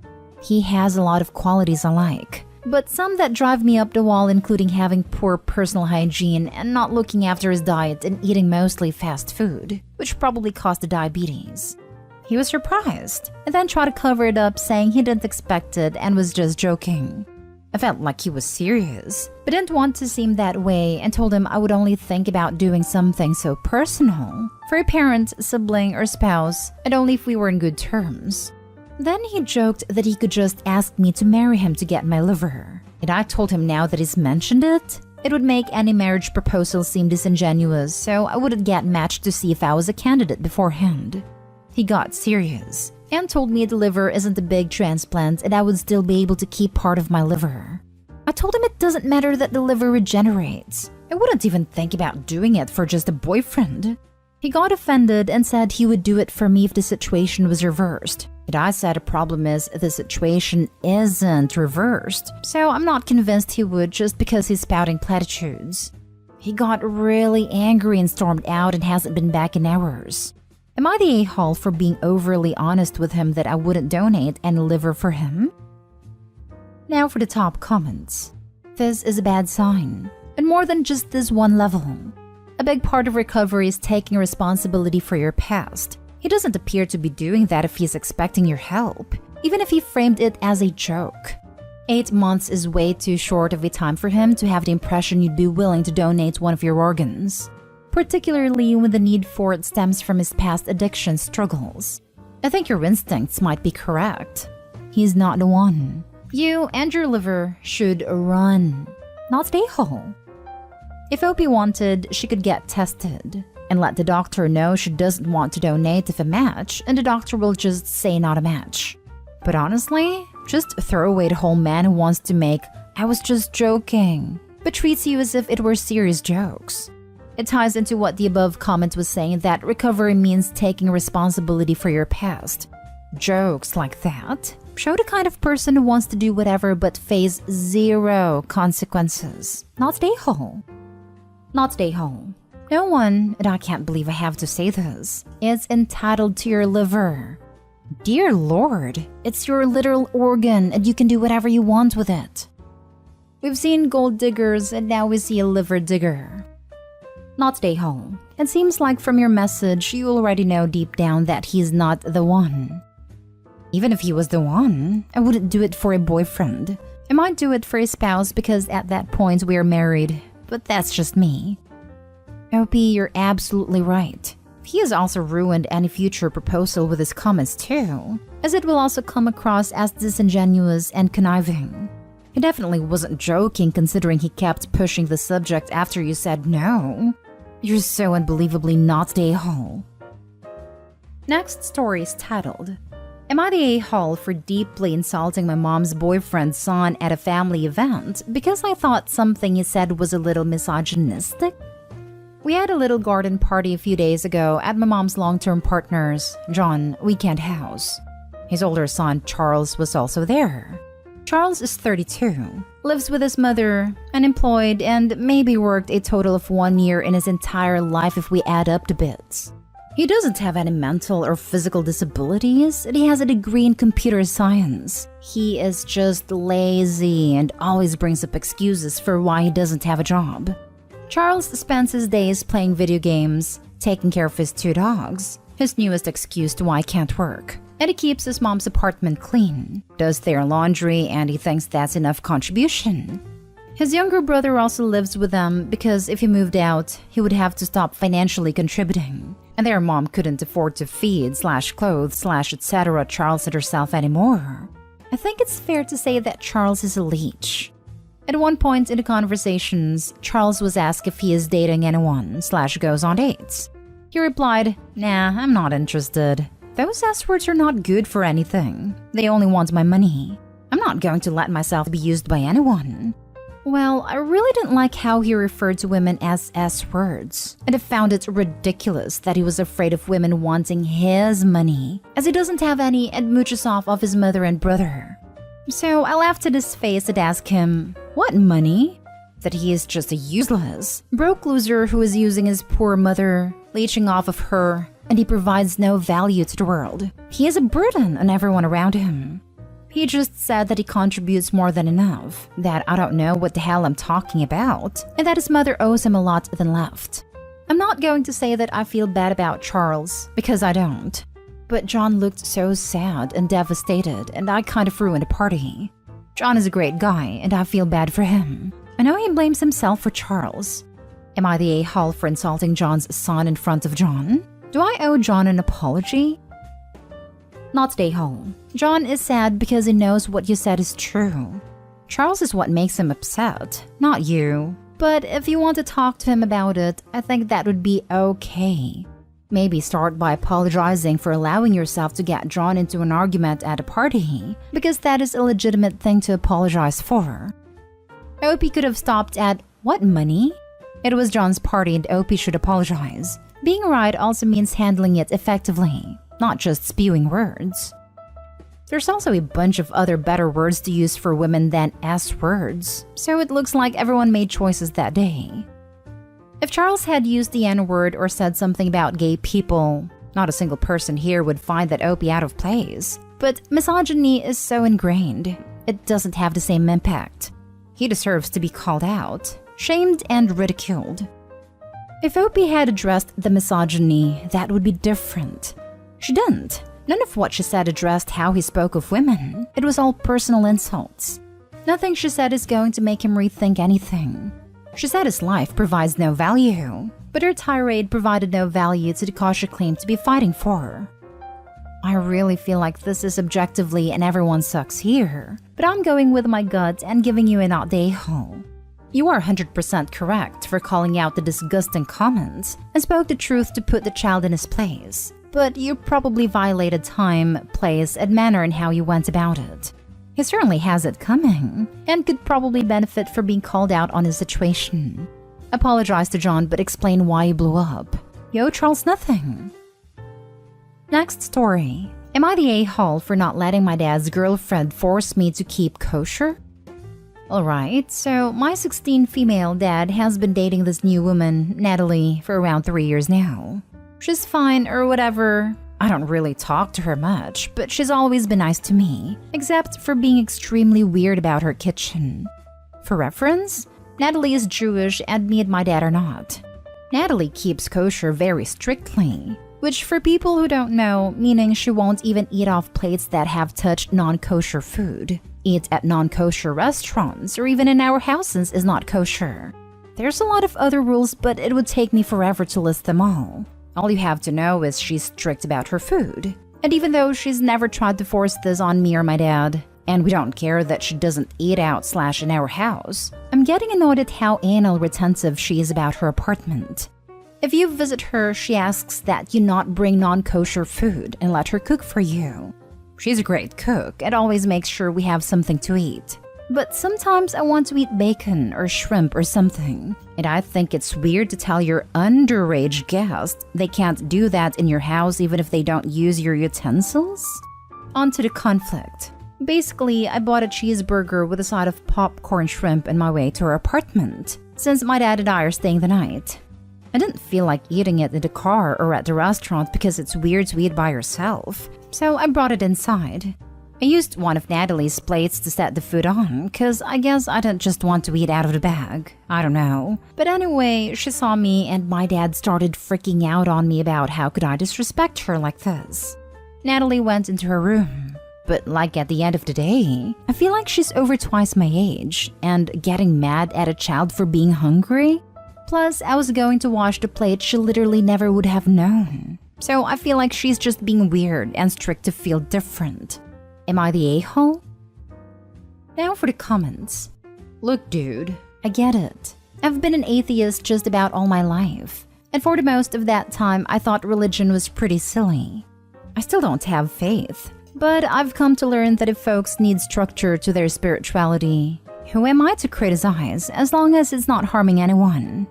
He has a lot of qualities I like, but some that drive me up the wall, including having poor personal hygiene and not looking after his diet and eating mostly fast food, which probably caused the diabetes. He was surprised, and then tried to cover it up, saying he didn't expect it and was just joking. I felt like he was serious, but didn't want to seem that way, and told him I would only think about doing something so personal for a parent, sibling, or spouse, and only if we were in good terms. Then he joked that he could just ask me to marry him to get my liver, and I told him now that he's mentioned it, it would make any marriage proposal seem disingenuous, so I wouldn't get matched to see if I was a candidate beforehand. He got serious and told me the liver isn't a big transplant and I would still be able to keep part of my liver. I told him it doesn't matter that the liver regenerates. I wouldn't even think about doing it for just a boyfriend. He got offended and said he would do it for me if the situation was reversed. But I said the problem is the situation isn't reversed, so I'm not convinced he would just because he's spouting platitudes. He got really angry and stormed out and hasn't been back in hours. Am I the a-hole for being overly honest with him that I wouldn't donate any liver for him? Now for the top comments. This is a bad sign, and more than just this one level. A big part of recovery is taking responsibility for your past. He doesn't appear to be doing that if he's expecting your help, even if he framed it as a joke. 8 months is way too short of a time for him to have the impression you'd be willing to donate one of your organs, particularly when the need for it stems from his past addiction struggles. I think your instincts might be correct. He's not the one. You and your liver should run, not stay whole. If Opie wanted, she could get tested and let the doctor know she doesn't want to donate if a match, and the doctor will just say not a match. But honestly, just throw away the whole man who wants to make "I was just joking," but treats you as if it were serious jokes. It ties into what the above comment was saying, that recovery means taking responsibility for your past. Jokes like that show the kind of person who wants to do whatever but face zero consequences. Not stay whole. Not stay whole. No one, and I can't believe I have to say this, is entitled to your liver. Dear Lord, it's your literal organ and you can do whatever you want with it. We've seen gold diggers and now we see a liver digger. Not stay home. It seems like from your message, you already know deep down that he's not the one. Even if he was the one, I wouldn't do it for a boyfriend. I might do it for a spouse because at that point we are married, but that's just me. Opie, you're absolutely right. He has also ruined any future proposal with his comments too, as it will also come across as disingenuous and conniving. He definitely wasn't joking considering he kept pushing the subject after you said no. You're so unbelievably not the a-hole. Next story is titled, Am I the a-hole for deeply insulting my mom's boyfriend's son at a family event because I thought something he said was a little misogynistic? We had a little garden party a few days ago at my mom's long-term partner's, John, weekend house. His older son, Charles, was also there. Charles is 32, lives with his mother, unemployed, and maybe worked a total of 1 year in his entire life if we add up the bits. He doesn't have any mental or physical disabilities, and he has a degree in computer science. He is just lazy and always brings up excuses for why he doesn't have a job. Charles spends his days playing video games, taking care of his 2 dogs, his newest excuse to why he can't work, and he keeps his mom's apartment clean, does their laundry, and he thinks that's enough contribution. His younger brother also lives with them because if he moved out, he would have to stop financially contributing, and their mom couldn't afford to feed /clothe /etc. Charles and herself anymore. I think it's fair to say that Charles is a leech. At one point in the conversations, Charles was asked if he is dating anyone /goes on dates. He replied, "Nah, I'm not interested. Those S-words are not good for anything. They only want my money. I'm not going to let myself be used by anyone." Well, I really didn't like how he referred to women as S-words, and I found it ridiculous that he was afraid of women wanting his money, as he doesn't have any and mooches off of his mother and brother. So I laughed at his face and asked him, what money? That he is just a useless, broke loser who is using his poor mother, leeching off of her, and he provides no value to the world. He is a burden on everyone around him. He just said that he contributes more than enough, that I don't know what the hell I'm talking about, and that his mother owes him a lot than left. I'm not going to say that I feel bad about Charles, because I don't. But John looked so sad and devastated, and I kind of ruined the party. John is a great guy, and I feel bad for him. I know he blames himself for Charles. Am I the a-hole for insulting John's son in front of John? Do I owe John an apology? Not the a-hole. John is sad because he knows what you said is true. Charles is what makes him upset, not you. But if you want to talk to him about it, I think that would be okay. Maybe start by apologizing for allowing yourself to get drawn into an argument at a party, because that is a legitimate thing to apologize for. Opie could have stopped at, what money? It was John's party and Opie should apologize. Being right also means handling it effectively, not just spewing words. There's also a bunch of other better words to use for women than S-words, so it looks like everyone made choices that day. If Charles had used the N-word or said something about gay people, not a single person here would find that Opie out of place. But misogyny is so ingrained, it doesn't have the same impact. He deserves to be called out, shamed, and ridiculed. If Opie had addressed the misogyny, that would be different. She didn't. None of what she said addressed how he spoke of women. It was all personal insults. Nothing she said is going to make him rethink anything. She said his life provides no value, but her tirade provided no value to the Kosher claim to be fighting for. I really feel like this is objectively and everyone sucks here, but I'm going with my gut and giving you an odd a-hole. You are 100% correct for calling out the disgusting comments and spoke the truth to put the child in his place, but you probably violated time, place, and manner in how you went about it. He certainly has it coming, and could probably benefit from being called out on his situation. Apologize to John, but explain why you blew up. Yo, Charles, nothing. Next story. Am I the a-hole for not letting my dad's girlfriend force me to keep kosher? Alright, so my 16 female dad has been dating this new woman, Natalie, for around 3 years now. She's fine or whatever. I don't really talk to her much, but she's always been nice to me, except for being extremely weird about her kitchen. For reference, Natalie is Jewish and me and my dad are not. Natalie keeps kosher very strictly, which for people who don't know, meaning she won't even eat off plates that have touched non-kosher food. Eat at non-kosher restaurants or even in our houses is not kosher. There's a lot of other rules, but it would take me forever to list them all. All you have to know is she's strict about her food. And even though she's never tried to force this on me or my dad, and we don't care that she doesn't eat out / in our house, I'm getting annoyed at how anal retentive she is about her apartment. If you visit her, she asks that you not bring non-kosher food and let her cook for you. She's a great cook and always makes sure we have something to eat. But sometimes I want to eat bacon or shrimp or something, and I think it's weird to tell your underage guest they can't do that in your house even if they don't use your utensils? On to the conflict. Basically, I bought a cheeseburger with a side of popcorn shrimp on my way to her apartment, since my dad and I are staying the night. I didn't feel like eating it in the car or at the restaurant because it's weird to eat by yourself, so I brought it inside. I used one of Natalie's plates to set the food on, because I guess I didn't just want to eat out of the bag. I don't know. But anyway, she saw me and my dad started freaking out on me about how could I disrespect her like this. Natalie went into her room. But like at the end of the day, I feel like she's over twice my age and getting mad at a child for being hungry. Plus, I was going to wash the plate she literally never would have known. So I feel like she's just being weird and strict to feel different. Am I the a-hole? Now for the comments. Look, dude, I get it. I've been an atheist just about all my life. And for the most of that time, I thought religion was pretty silly. I still don't have faith. But I've come to learn that if folks need structure to their spirituality, Who am I to criticize as long as it's not harming anyone?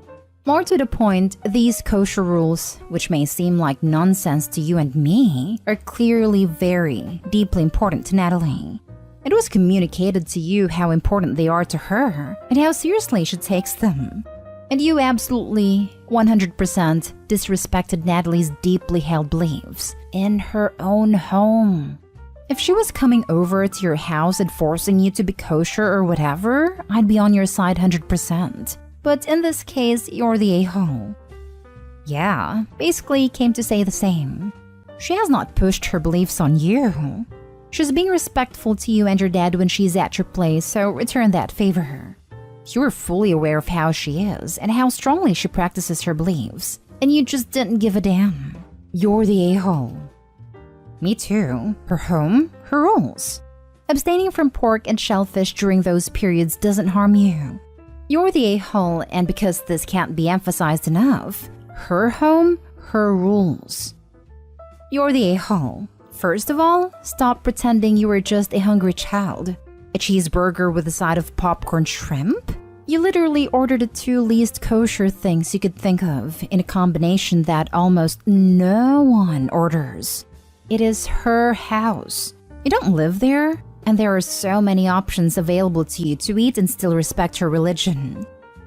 More to the point, these kosher rules, which may seem like nonsense to you and me, are clearly very deeply important to Natalie. It was communicated to you how important they are to her and how seriously she takes them. And you absolutely 100% disrespected Natalie's deeply held beliefs in her own home. If she was coming over to your house and forcing you to be kosher or whatever, I'd be on your side 100%. But in this case, you're the a-hole. Yeah, basically came to say the same. She has not pushed her beliefs on you. She's being respectful to you and your dad when she's at your place, so return that favor. You're fully aware of how she is and how strongly she practices her beliefs, and you just didn't give a damn. You're the a-hole. Me too. Her home, her rules. Abstaining from pork and shellfish during those periods doesn't harm you. You're the a-hole, and because this can't be emphasized enough, her home, her rules. You're the a-hole. First of all, stop pretending you were just a hungry child. A cheeseburger with a side of popcorn shrimp? You literally ordered the two least kosher things you could think of in a combination that almost no one orders. It is her house. You don't live there, and there are so many options available to you to eat and still respect her religion.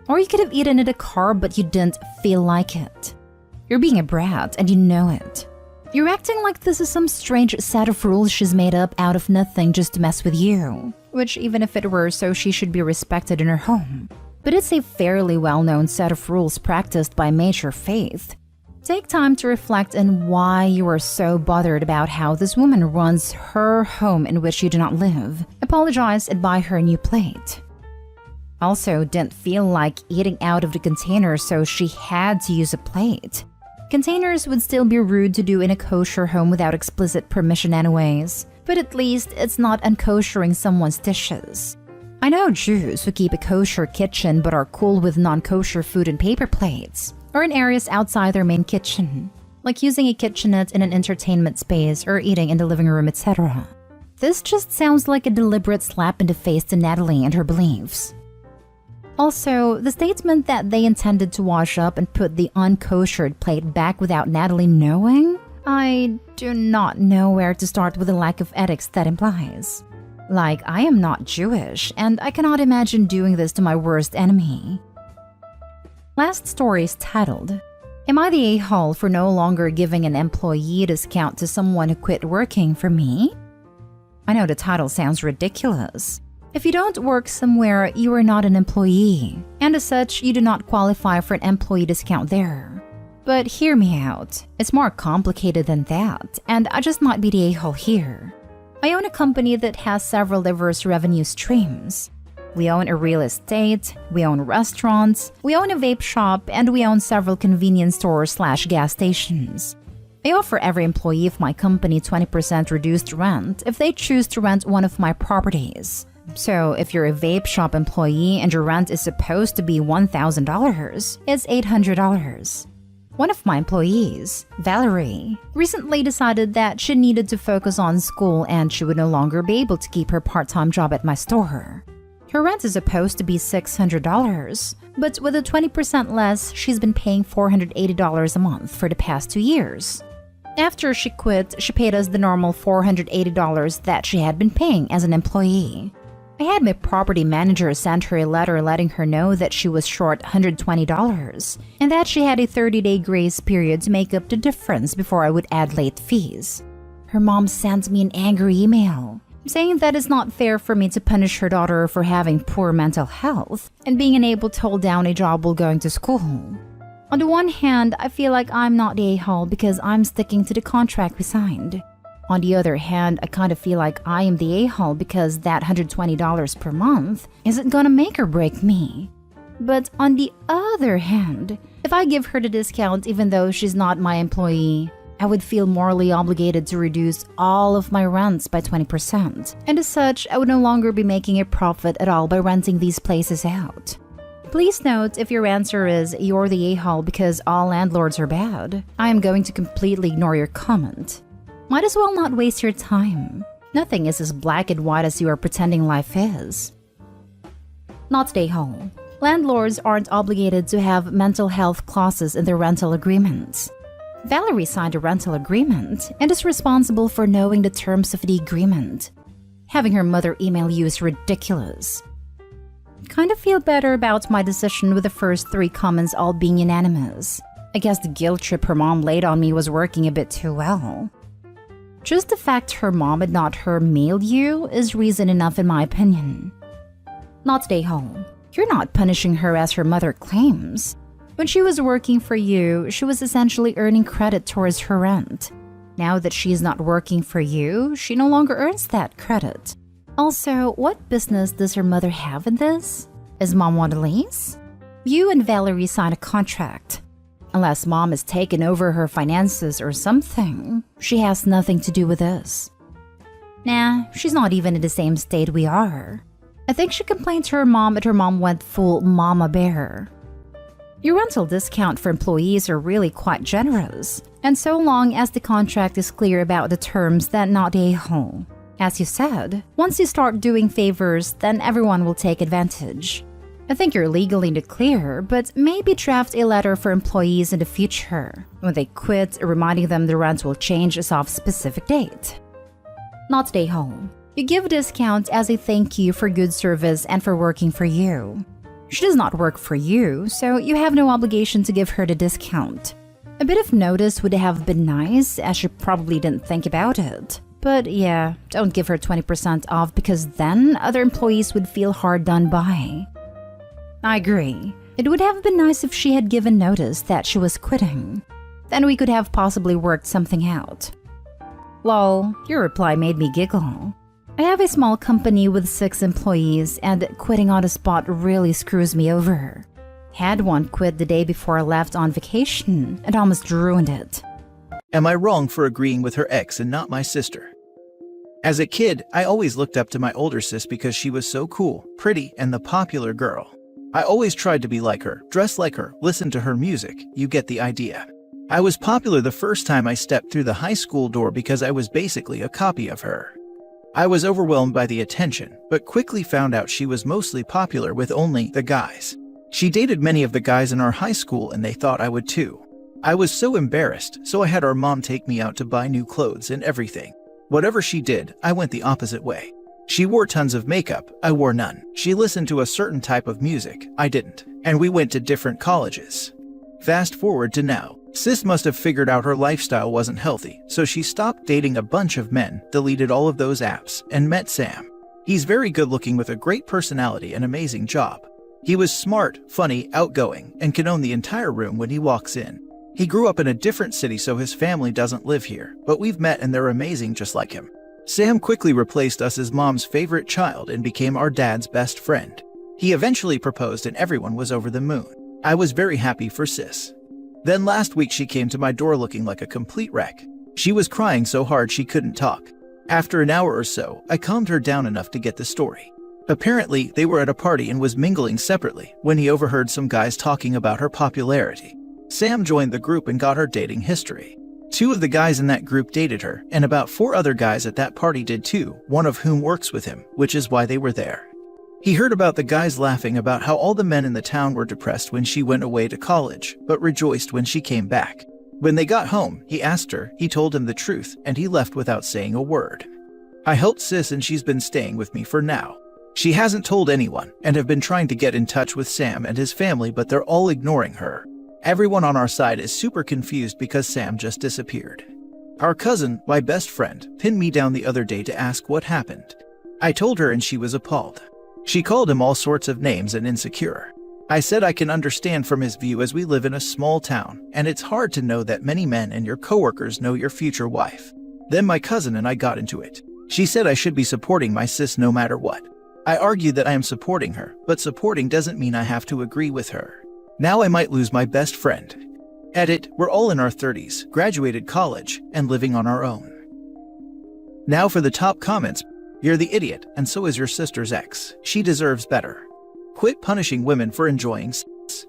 Or you could have eaten at a car, but you didn't feel like it. You're being a brat, and you know it. You're acting like this is some strange set of rules she's made up out of nothing just to mess with you. Which, even if it were so, she should be respected in her home. But it's a fairly well-known set of rules practiced by major faith. Take time to reflect on why you are so bothered about how this woman runs her home in which you do not live. Apologize and buy her a new plate. Also, didn't feel like eating out of the container, so she had to use a plate. Containers would still be rude to do in a kosher home without explicit permission anyways, but at least it's not unkoshering someone's dishes. I know Jews who keep a kosher kitchen but are cool with non-kosher food in paper plates, or in areas outside their main kitchen, like using a kitchenette in an entertainment space or eating in the living room, etc. This just sounds like a deliberate slap in the face to Natalie and her beliefs. Also, the statement that they intended to wash up and put the unkoshered plate back without Natalie knowing? I do not know where to start with the lack of ethics that implies. Like, I am not Jewish, and I cannot imagine doing this to my worst enemy. Last story is titled, Am I the a-hole for no longer giving an employee discount to someone who quit working for me? I know the title sounds ridiculous. If you don't work somewhere, you are not an employee, and as such, you do not qualify for an employee discount there. But hear me out, it's more complicated than that, and I just might be the a-hole here. I own a company that has several diverse revenue streams. We own a real estate, we own restaurants, we own a vape shop, and we own several convenience stores/gas stations. I offer every employee of my company 20% reduced rent if they choose to rent one of my properties. So if you're a vape shop employee and your rent is supposed to be $1,000, it's $800. One of my employees, Valerie, recently decided that she needed to focus on school and she would no longer be able to keep her part-time job at my store. Her rent is supposed to be $600, but with the 20% less, she's been paying $480 a month for the past 2 years. After she quit, she paid us the normal $480 that she had been paying as an employee. I had my property manager send her a letter letting her know that she was short $120 and that she had a 30-day grace period to make up the difference before I would add late fees. Her mom sent me an angry email saying that it's not fair for me to punish her daughter for having poor mental health and being unable to hold down a job while going to school. On the one hand, I feel like I'm not the a-hole because I'm sticking to the contract we signed. On the other hand, I kind of feel like I am the a-hole because that $120 per month isn't gonna make or break me. But on the other hand, if I give her the discount even though she's not my employee, I would feel morally obligated to reduce all of my rents by 20%. And as such, I would no longer be making a profit at all by renting these places out. Please note, if your answer is you're the a-hole because all landlords are bad, I am going to completely ignore your comment. Might as well not waste your time. Nothing is as black and white as you are pretending life is. Not stay home. Landlords aren't obligated to have mental health clauses in their rental agreements. Valerie signed a rental agreement and is responsible for knowing the terms of the agreement. Having her mother email you is ridiculous. Kind of feel better about my decision with the first 3 comments all being unanimous. I guess the guilt trip her mom laid on me was working a bit too well. Just the fact her mom had not her mail you is reason enough in my opinion. Not stay home. You're not punishing her as her mother claims. When she was working for you, she was essentially earning credit towards her rent. Now that she is not working for you, she no longer earns that credit. Also, what business does her mother have in this? Is mom on a lease? You and Valerie signed a contract. Unless mom has taken over her finances or something, she has nothing to do with this. Nah, she's not even in the same state we are. I think she complained to her mom and her mom went full mama bear. Your rental discount for employees are really quite generous, and so long as the contract is clear about the terms, then not a-hole. As you said, once you start doing favors, then everyone will take advantage. I think you're legally in the clear, but maybe draft a letter for employees in the future. When they quit, reminding them the rent will change as of specific date. Not stay home. You give a discount as a thank you for good service and for working for you. She does not work for you, so you have no obligation to give her the discount. A bit of notice would have been nice, as she probably didn't think about it. But yeah, don't give her 20% off because then other employees would feel hard done by. I agree. It would have been nice if she had given notice that she was quitting. Then we could have possibly worked something out. Lol, your reply made me giggle. I have a small company with 6 employees and quitting on the spot really screws me over. Had one quit the day before I left on vacation and almost ruined it.
Am I wrong for agreeing with her ex and not my sister? As a kid, I always looked up to my older sis because she was so cool, pretty, and the popular girl. I always tried to be like her, dress like her, listen to her music, you get the idea. I was popular the first time I stepped through the high school door because I was basically a copy of her. I was overwhelmed by the attention, but quickly found out she was mostly popular with only the guys. She dated many of the guys in our high school and they thought I would too. I was so embarrassed, so I had our mom take me out to buy new clothes and everything. Whatever she did, I went the opposite way. She wore tons of makeup, I wore none. She listened to a certain type of music, I didn't. And we went to different colleges. Fast forward to now. Sis must have figured out her lifestyle wasn't healthy, so she stopped dating a bunch of men, deleted all of those apps, and met Sam. He's very good looking with a great personality and amazing job. He was smart, funny, outgoing, and can own the entire room when he walks in. He grew up in a different city so his family doesn't live here, but we've met and they're amazing just like him. Sam quickly replaced us as mom's favorite child and became our dad's best friend. He eventually proposed and everyone was over the moon. I was very happy for sis. Then last week she came to my door looking like a complete wreck. She was crying so hard she couldn't talk. After an hour or so, I calmed her down enough to get the story. Apparently, they were at a party and was mingling separately when he overheard some guys talking about her popularity. Sam joined the group and got her dating history. 2 of the guys in that group dated her, and about 4 other guys at that party did too, one of whom works with him, which is why they were there. He heard about the guys laughing about how all the men in the town were depressed when she went away to college, but rejoiced when she came back. When they got home, he asked her, he told him the truth, and he left without saying a word. I helped sis and she's been staying with me for now. She hasn't told anyone, and have been trying to get in touch with Sam and his family, but they're all ignoring her. Everyone on our side is super confused because Sam just disappeared. Our cousin, my best friend, pinned me down the other day to ask what happened. I told her and she was appalled. She called him all sorts of names and insecure. I said I can understand from his view as we live in a small town, and it's hard to know that many men and your coworkers know your future wife. Then my cousin and I got into it. She said I should be supporting my sis no matter what. I argued that I am supporting her, but supporting doesn't mean I have to agree with her. Now I might lose my best friend. Edit, we're all in our 30s, graduated college, and living on our own. Now for the top comments. You're the idiot, and so is your sister's ex. She deserves better. Quit punishing women for enjoying sex.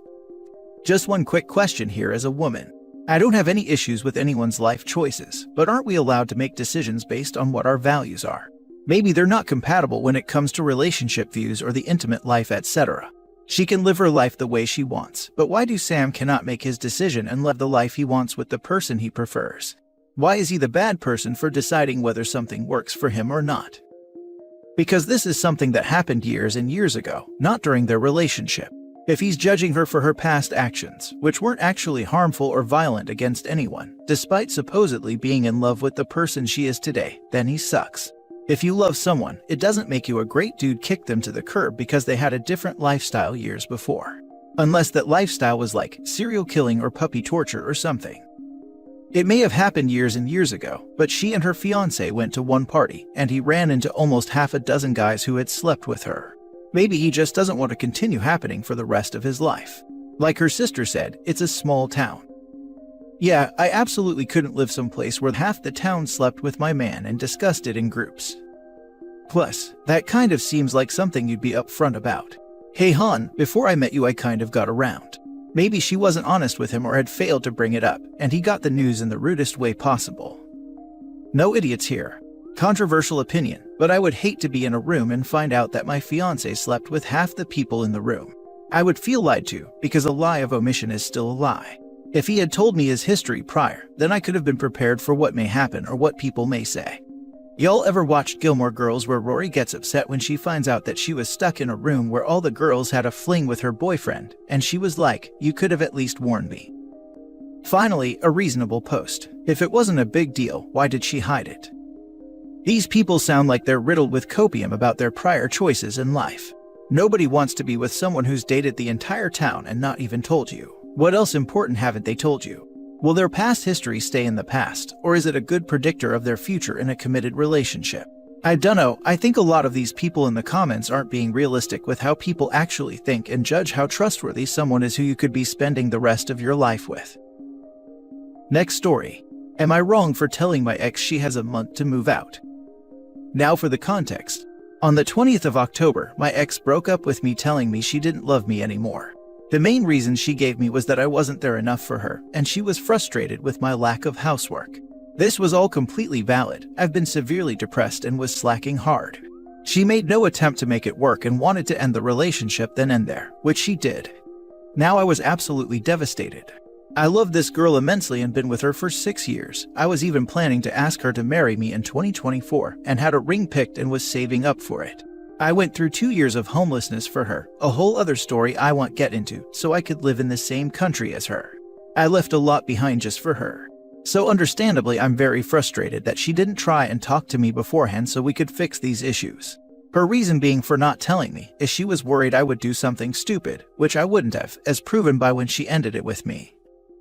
Just one quick question here as a woman. I don't have any issues with anyone's life choices, but aren't we allowed to make decisions based on what our values are? Maybe they're not compatible when it comes to relationship views or the intimate life, etc. She can live her life the way she wants, but why do Sam cannot make his decision and live the life he wants with the person he prefers? Why is he the bad person for deciding whether something works for him or not? Because this is something that happened years and years ago, not during their relationship. If he's judging her for her past actions, which weren't actually harmful or violent against anyone, despite supposedly being in love with the person she is today, then he sucks. If you love someone, it doesn't make you a great dude kick them to the curb because they had a different lifestyle years before. Unless that lifestyle was like serial killing or puppy torture or something. It may have happened years and years ago, but she and her fiance went to one party, and he ran into almost half a dozen guys who had slept with her. Maybe he just doesn't want to continue happening for the rest of his life. Like her sister said, it's a small town. Yeah, I absolutely couldn't live someplace where half the town slept with my man and discussed it in groups. Plus, that kind of seems like something you'd be upfront about. Hey hon, before I met you I kind of got around. Maybe she wasn't honest with him or had failed to bring it up, and he got the news in the rudest way possible. No idiots here. Controversial opinion, but I would hate to be in a room and find out that my fiancé slept with half the people in the room. I would feel lied to, because a lie of omission is still a lie. If he had told me his history prior, then I could have been prepared for what may happen or what people may say. Y'all ever watched Gilmore Girls where Rory gets upset when she finds out that she was stuck in a room where all the girls had a fling with her boyfriend, and she was like, you could have at least warned me. Finally, a reasonable post. If it wasn't a big deal, why did she hide it? These people sound like they're riddled with copium about their prior choices in life. Nobody wants to be with someone who's dated the entire town and not even told you. What else important haven't they told you? Will their past history stay in the past, or is it a good predictor of their future in a committed relationship? I dunno, I think a lot of these people in the comments aren't being realistic with how people actually think and judge how trustworthy someone is who you could be spending the rest of your life with. Next story. Am I wrong for telling my ex she has a month to move out? Now for the context. On the 20th of October, my ex broke up with me telling me she didn't love me anymore. The main reason she gave me was that I wasn't there enough for her, and she was frustrated with my lack of housework. This was all completely valid. I've been severely depressed and was slacking hard. She made no attempt to make it work and wanted to end the relationship then and there, which she did. Now I was absolutely devastated. I loved this girl immensely and been with her for 6 years. I was even planning to ask her to marry me in 2024 and had a ring picked and was saving up for it. I went through 2 years of homelessness for her, a whole other story I won't get into, so I could live in the same country as her. I left a lot behind just for her. So understandably, I'm very frustrated that she didn't try and talk to me beforehand so we could fix these issues. Her reason being for not telling me is she was worried I would do something stupid, which I wouldn't have, as proven by when she ended it with me.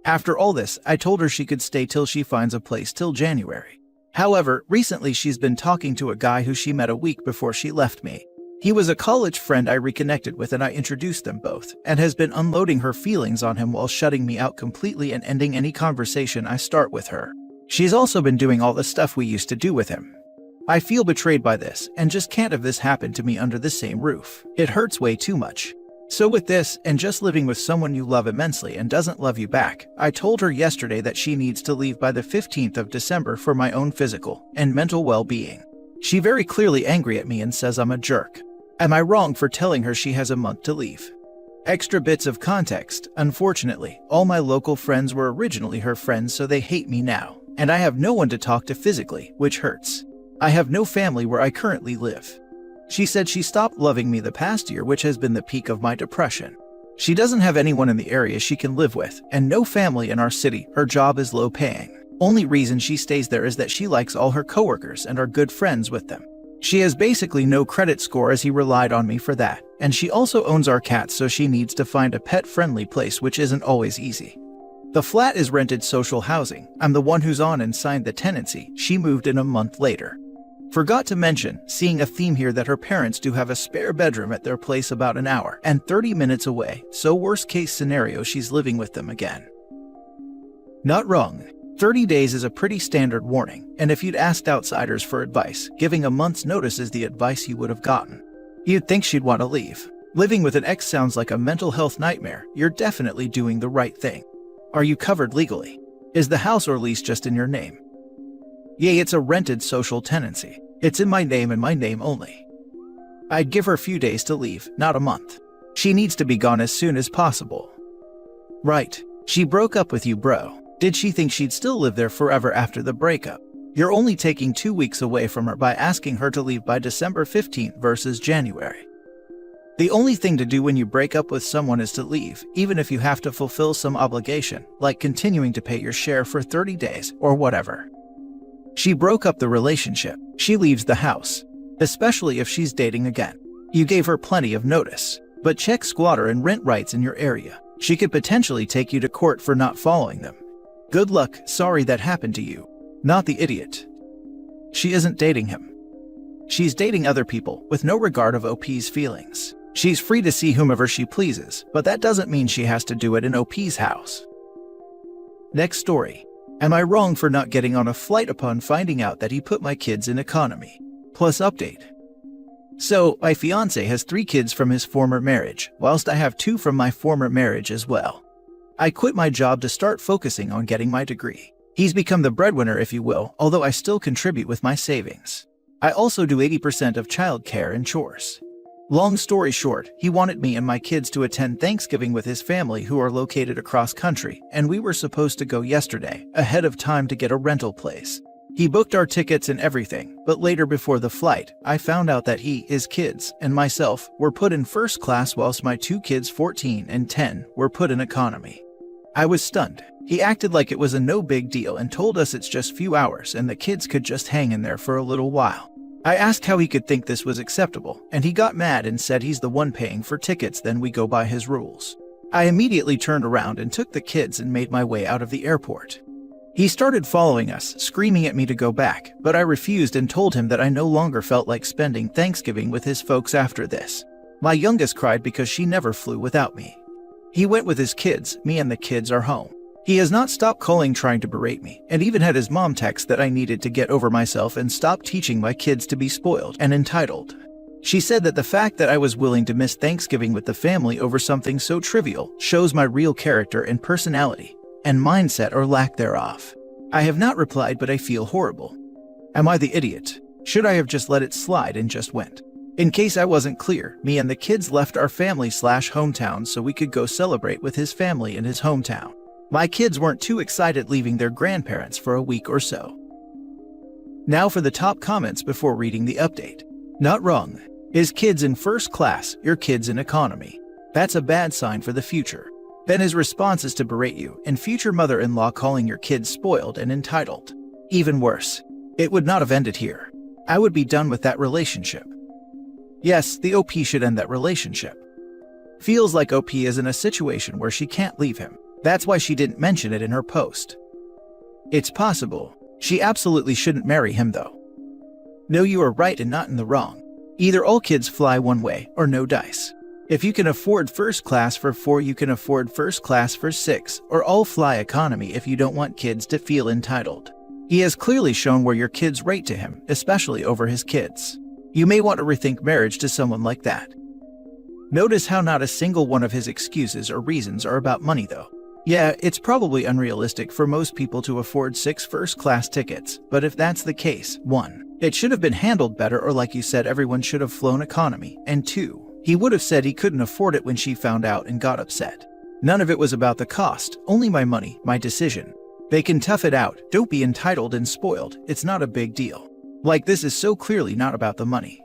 After all this, I told her she could stay till she finds a place till January. However, recently she's been talking to a guy who she met a week before she left me. He was a college friend I reconnected with and I introduced them both, and has been unloading her feelings on him while shutting me out completely and ending any conversation I start with her. She's also been doing all the stuff we used to do with him. I feel betrayed by this, and just can't have this happen to me under the same roof. It hurts way too much. So with this, and just living with someone you love immensely and doesn't love you back, I told her yesterday that she needs to leave by the 15th of December for my own physical and mental well-being. She very clearly angry at me and says I'm a jerk. Am I wrong for telling her she has a month to leave? Extra bits of context. Unfortunately, all my local friends were originally her friends, so they hate me now, and I have no one to talk to physically, which hurts. I have no family where I currently live. She said she stopped loving me the past year, which has been the peak of my depression. She doesn't have anyone in the area she can live with, and no family in our city. Her job is low paying. Only reason she stays there is that she likes all her coworkers and are good friends with them. She has basically no credit score as he relied on me for that, and she also owns our cats, so she needs to find a pet-friendly place, which isn't always easy. The flat is rented social housing. I'm the one who's on and signed the tenancy. She moved in a month later. Forgot to mention, seeing a theme here, that her parents do have a spare bedroom at their place about an hour and 30 minutes away, so worst case scenario she's living with them again. Not wrong. 30 days is a pretty standard warning, and if you'd asked outsiders for advice, giving a month's notice is the advice you would have gotten. You'd think she'd want to leave. Living with an ex sounds like a mental health nightmare. You're definitely doing the right thing. Are you covered legally? Is the house or lease just in your name? Yay, it's a rented social tenancy. It's in my name and my name only. I'd give her a few days to leave, not a month. She needs to be gone as soon as possible. Right. She broke up with you, bro. Did she think she'd still live there forever after the breakup? You're only taking 2 weeks away from her by asking her to leave by December 15th versus January. The only thing to do when you break up with someone is to leave, even if you have to fulfill some obligation, like continuing to pay your share for 30 days or whatever. She broke up the relationship. She leaves the house, especially if she's dating again. You gave her plenty of notice, but check squatter and rent rights in your area. She could potentially take you to court for not following them. Good luck, sorry that happened to you. Not the idiot. She isn't dating him. She's dating other people with no regard of OP's feelings. She's free to see whomever she pleases, but that doesn't mean she has to do it in OP's house. Next story. Am I wrong for not getting on a flight upon finding out that he put my kids in economy? Plus update. So, my fiance has 3 kids from his former marriage, whilst I have 2 from my former marriage as well. I quit my job to start focusing on getting my degree. He's become the breadwinner, if you will, although I still contribute with my savings. I also do 80% of childcare and chores. Long story short, he wanted me and my kids to attend Thanksgiving with his family who are located across country, and we were supposed to go yesterday, ahead of time to get a rental place. He booked our tickets and everything, but later before the flight, I found out that he, his kids, and myself were put in first class whilst my 2 kids 14 and 10 were put in economy. I was stunned. He acted like it was a no big deal and told us it's just few hours and the kids could just hang in there for a little while. I asked how he could think this was acceptable, and he got mad and said he's the one paying for tickets, then we go by his rules. I immediately turned around and took the kids and made my way out of the airport. He started following us, screaming at me to go back, but I refused and told him that I no longer felt like spending Thanksgiving with his folks after this. My youngest cried because she never flew without me. He went with his kids, me and the kids are home. He has not stopped calling trying to berate me, and even had his mom text that I needed to get over myself and stop teaching my kids to be spoiled and entitled. She said that the fact that I was willing to miss Thanksgiving with the family over something so trivial shows my real character and personality, and mindset or lack thereof. I have not replied, but I feel horrible. Am I the idiot? Should I have just let it slide and just went? In case I wasn't clear, me and the kids left our family/hometown so we could go celebrate with his family in his hometown. My kids weren't too excited leaving their grandparents for a week or so. Now for the top comments before reading the update. Not wrong. His kids in first class, your kids in economy. That's a bad sign for the future. Then his response is to berate you, and future mother-in-law calling your kids spoiled and entitled. Even worse. It would not have ended here. I would be done with that relationship. Yes, the OP should end that relationship. Feels like OP is in a situation where she can't leave him. That's why she didn't mention it in her post. It's possible. She absolutely shouldn't marry him though. No, you are right and not in the wrong. Either all kids fly one way or no dice. If you can afford first class for 4, you can afford first class for 6, or all fly economy if you don't want kids to feel entitled. He has clearly shown where your kids rate to him, especially over his kids. You may want to rethink marriage to someone like that. Notice how not a single one of his excuses or reasons are about money though. Yeah, it's probably unrealistic for most people to afford 6 first-class tickets, but if that's the case, 1, it should have been handled better, or like you said, everyone should have flown economy, and 2, he would have said he couldn't afford it when she found out and got upset. None of it was about the cost, only my money, my decision. They can tough it out, don't be entitled and spoiled, it's not a big deal. Like, this is so clearly not about the money.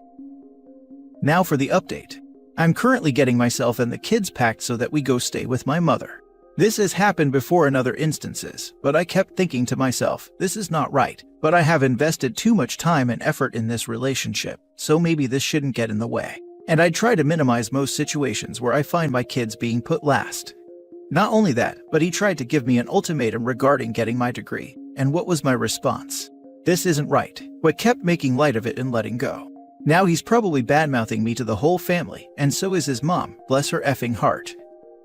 Now for the update. I'm currently getting myself and the kids packed so that we go stay with my mother. This has happened before in other instances, but I kept thinking to myself, this is not right, but I have invested too much time and effort in this relationship, so maybe this shouldn't get in the way. And I try to minimize most situations where I find my kids being put last. Not only that, but he tried to give me an ultimatum regarding getting my degree, and what was my response? This isn't right, but kept making light of it and letting go. Now he's probably bad-mouthing me to the whole family, and so is his mom, bless her effing heart.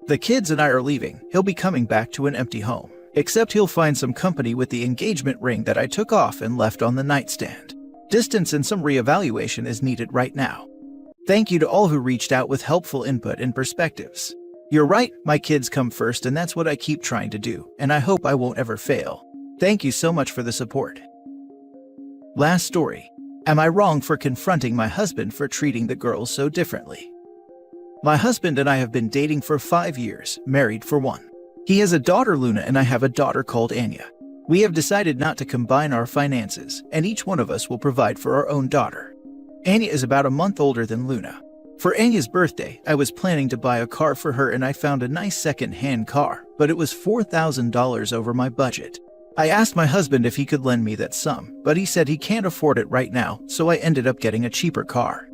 The kids and I are leaving, he'll be coming back to an empty home. Except he'll find some company with the engagement ring that I took off and left on the nightstand. Distance and some reevaluation is needed right now. Thank you to all who reached out with helpful input and perspectives. You're right, my kids come first, and that's what I keep trying to do, and I hope I won't ever fail. Thank you so much for the support. Last story. Am I wrong for confronting my husband for treating the girls so differently? My husband and I have been dating for 5 years, married for 1. He has a daughter Luna and I have a daughter called Anya. We have decided not to combine our finances, and each one of us will provide for our own daughter. Anya is about a month older than Luna. For Anya's birthday, I was planning to buy a car for her and I found a nice second-hand car, but it was $4,000 over my budget. I asked my husband if he could lend me that sum, but he said he can't afford it right now, so I ended up getting a cheaper car.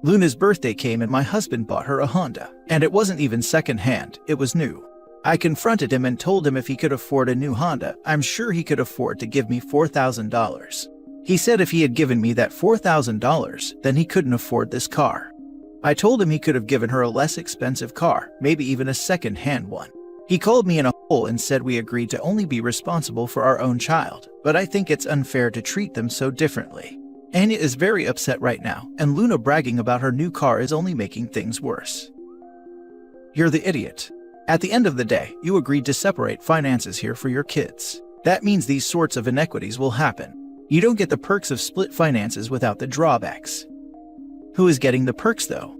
Luna's birthday came and my husband bought her a Honda, and it wasn't even second-hand, it was new. I confronted him and told him if he could afford a new Honda, I'm sure he could afford to give me $4,000. He said if he had given me that $4,000, then he couldn't afford this car. I told him he could have given her a less expensive car, maybe even a second-hand one. He called me in a hole and said we agreed to only be responsible for our own child, but I think it's unfair to treat them so differently. Anya is very upset right now, and Luna bragging about her new car is only making things worse. You're the idiot. At the end of the day, you agreed to separate finances here for your kids. That means these sorts of inequities will happen. You don't get the perks of split finances without the drawbacks. Who is getting the perks though?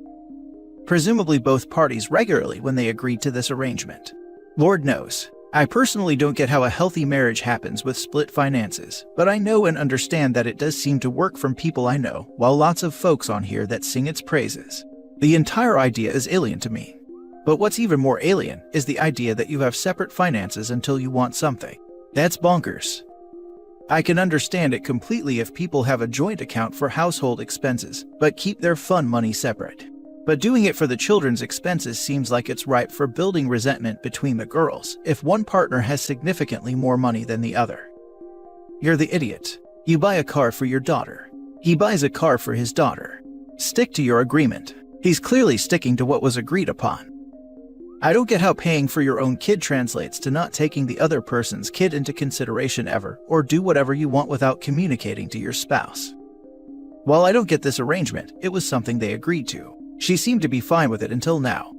Presumably both parties regularly when they agreed to this arrangement. Lord knows. I personally don't get how a healthy marriage happens with split finances, but I know and understand that it does seem to work from people I know, while lots of folks on here that sing its praises. The entire idea is alien to me. But what's even more alien is the idea that you have separate finances until you want something. That's bonkers. I can understand it completely if people have a joint account for household expenses, but keep their fun money separate. But doing it for the children's expenses seems like it's ripe for building resentment between the girls if one partner has significantly more money than the other. You're the idiot. You buy a car for your daughter. He buys a car for his daughter. Stick to your agreement. He's clearly sticking to what was agreed upon. I don't get how paying for your own kid translates to not taking the other person's kid into consideration ever, or do whatever you want without communicating to your spouse. While I don't get this arrangement, it was something they agreed to. She seemed to be fine with it until now.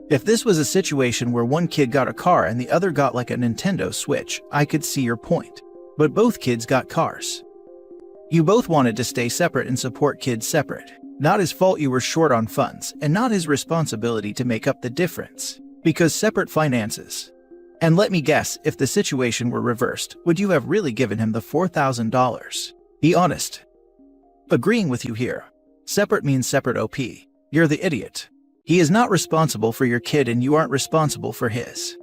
If this was a situation where one kid got a car and the other got like a Nintendo Switch, I could see your point. But both kids got cars. You both wanted to stay separate and support kids separate. Not his fault you were short on funds, and not his responsibility to make up the difference. Because separate finances. And let me guess, if the situation were reversed, would you have really given him the $4,000? Be honest. Agreeing with you here. Separate means separate OP. You're the idiot. He is not responsible for your kid and you aren't responsible for his.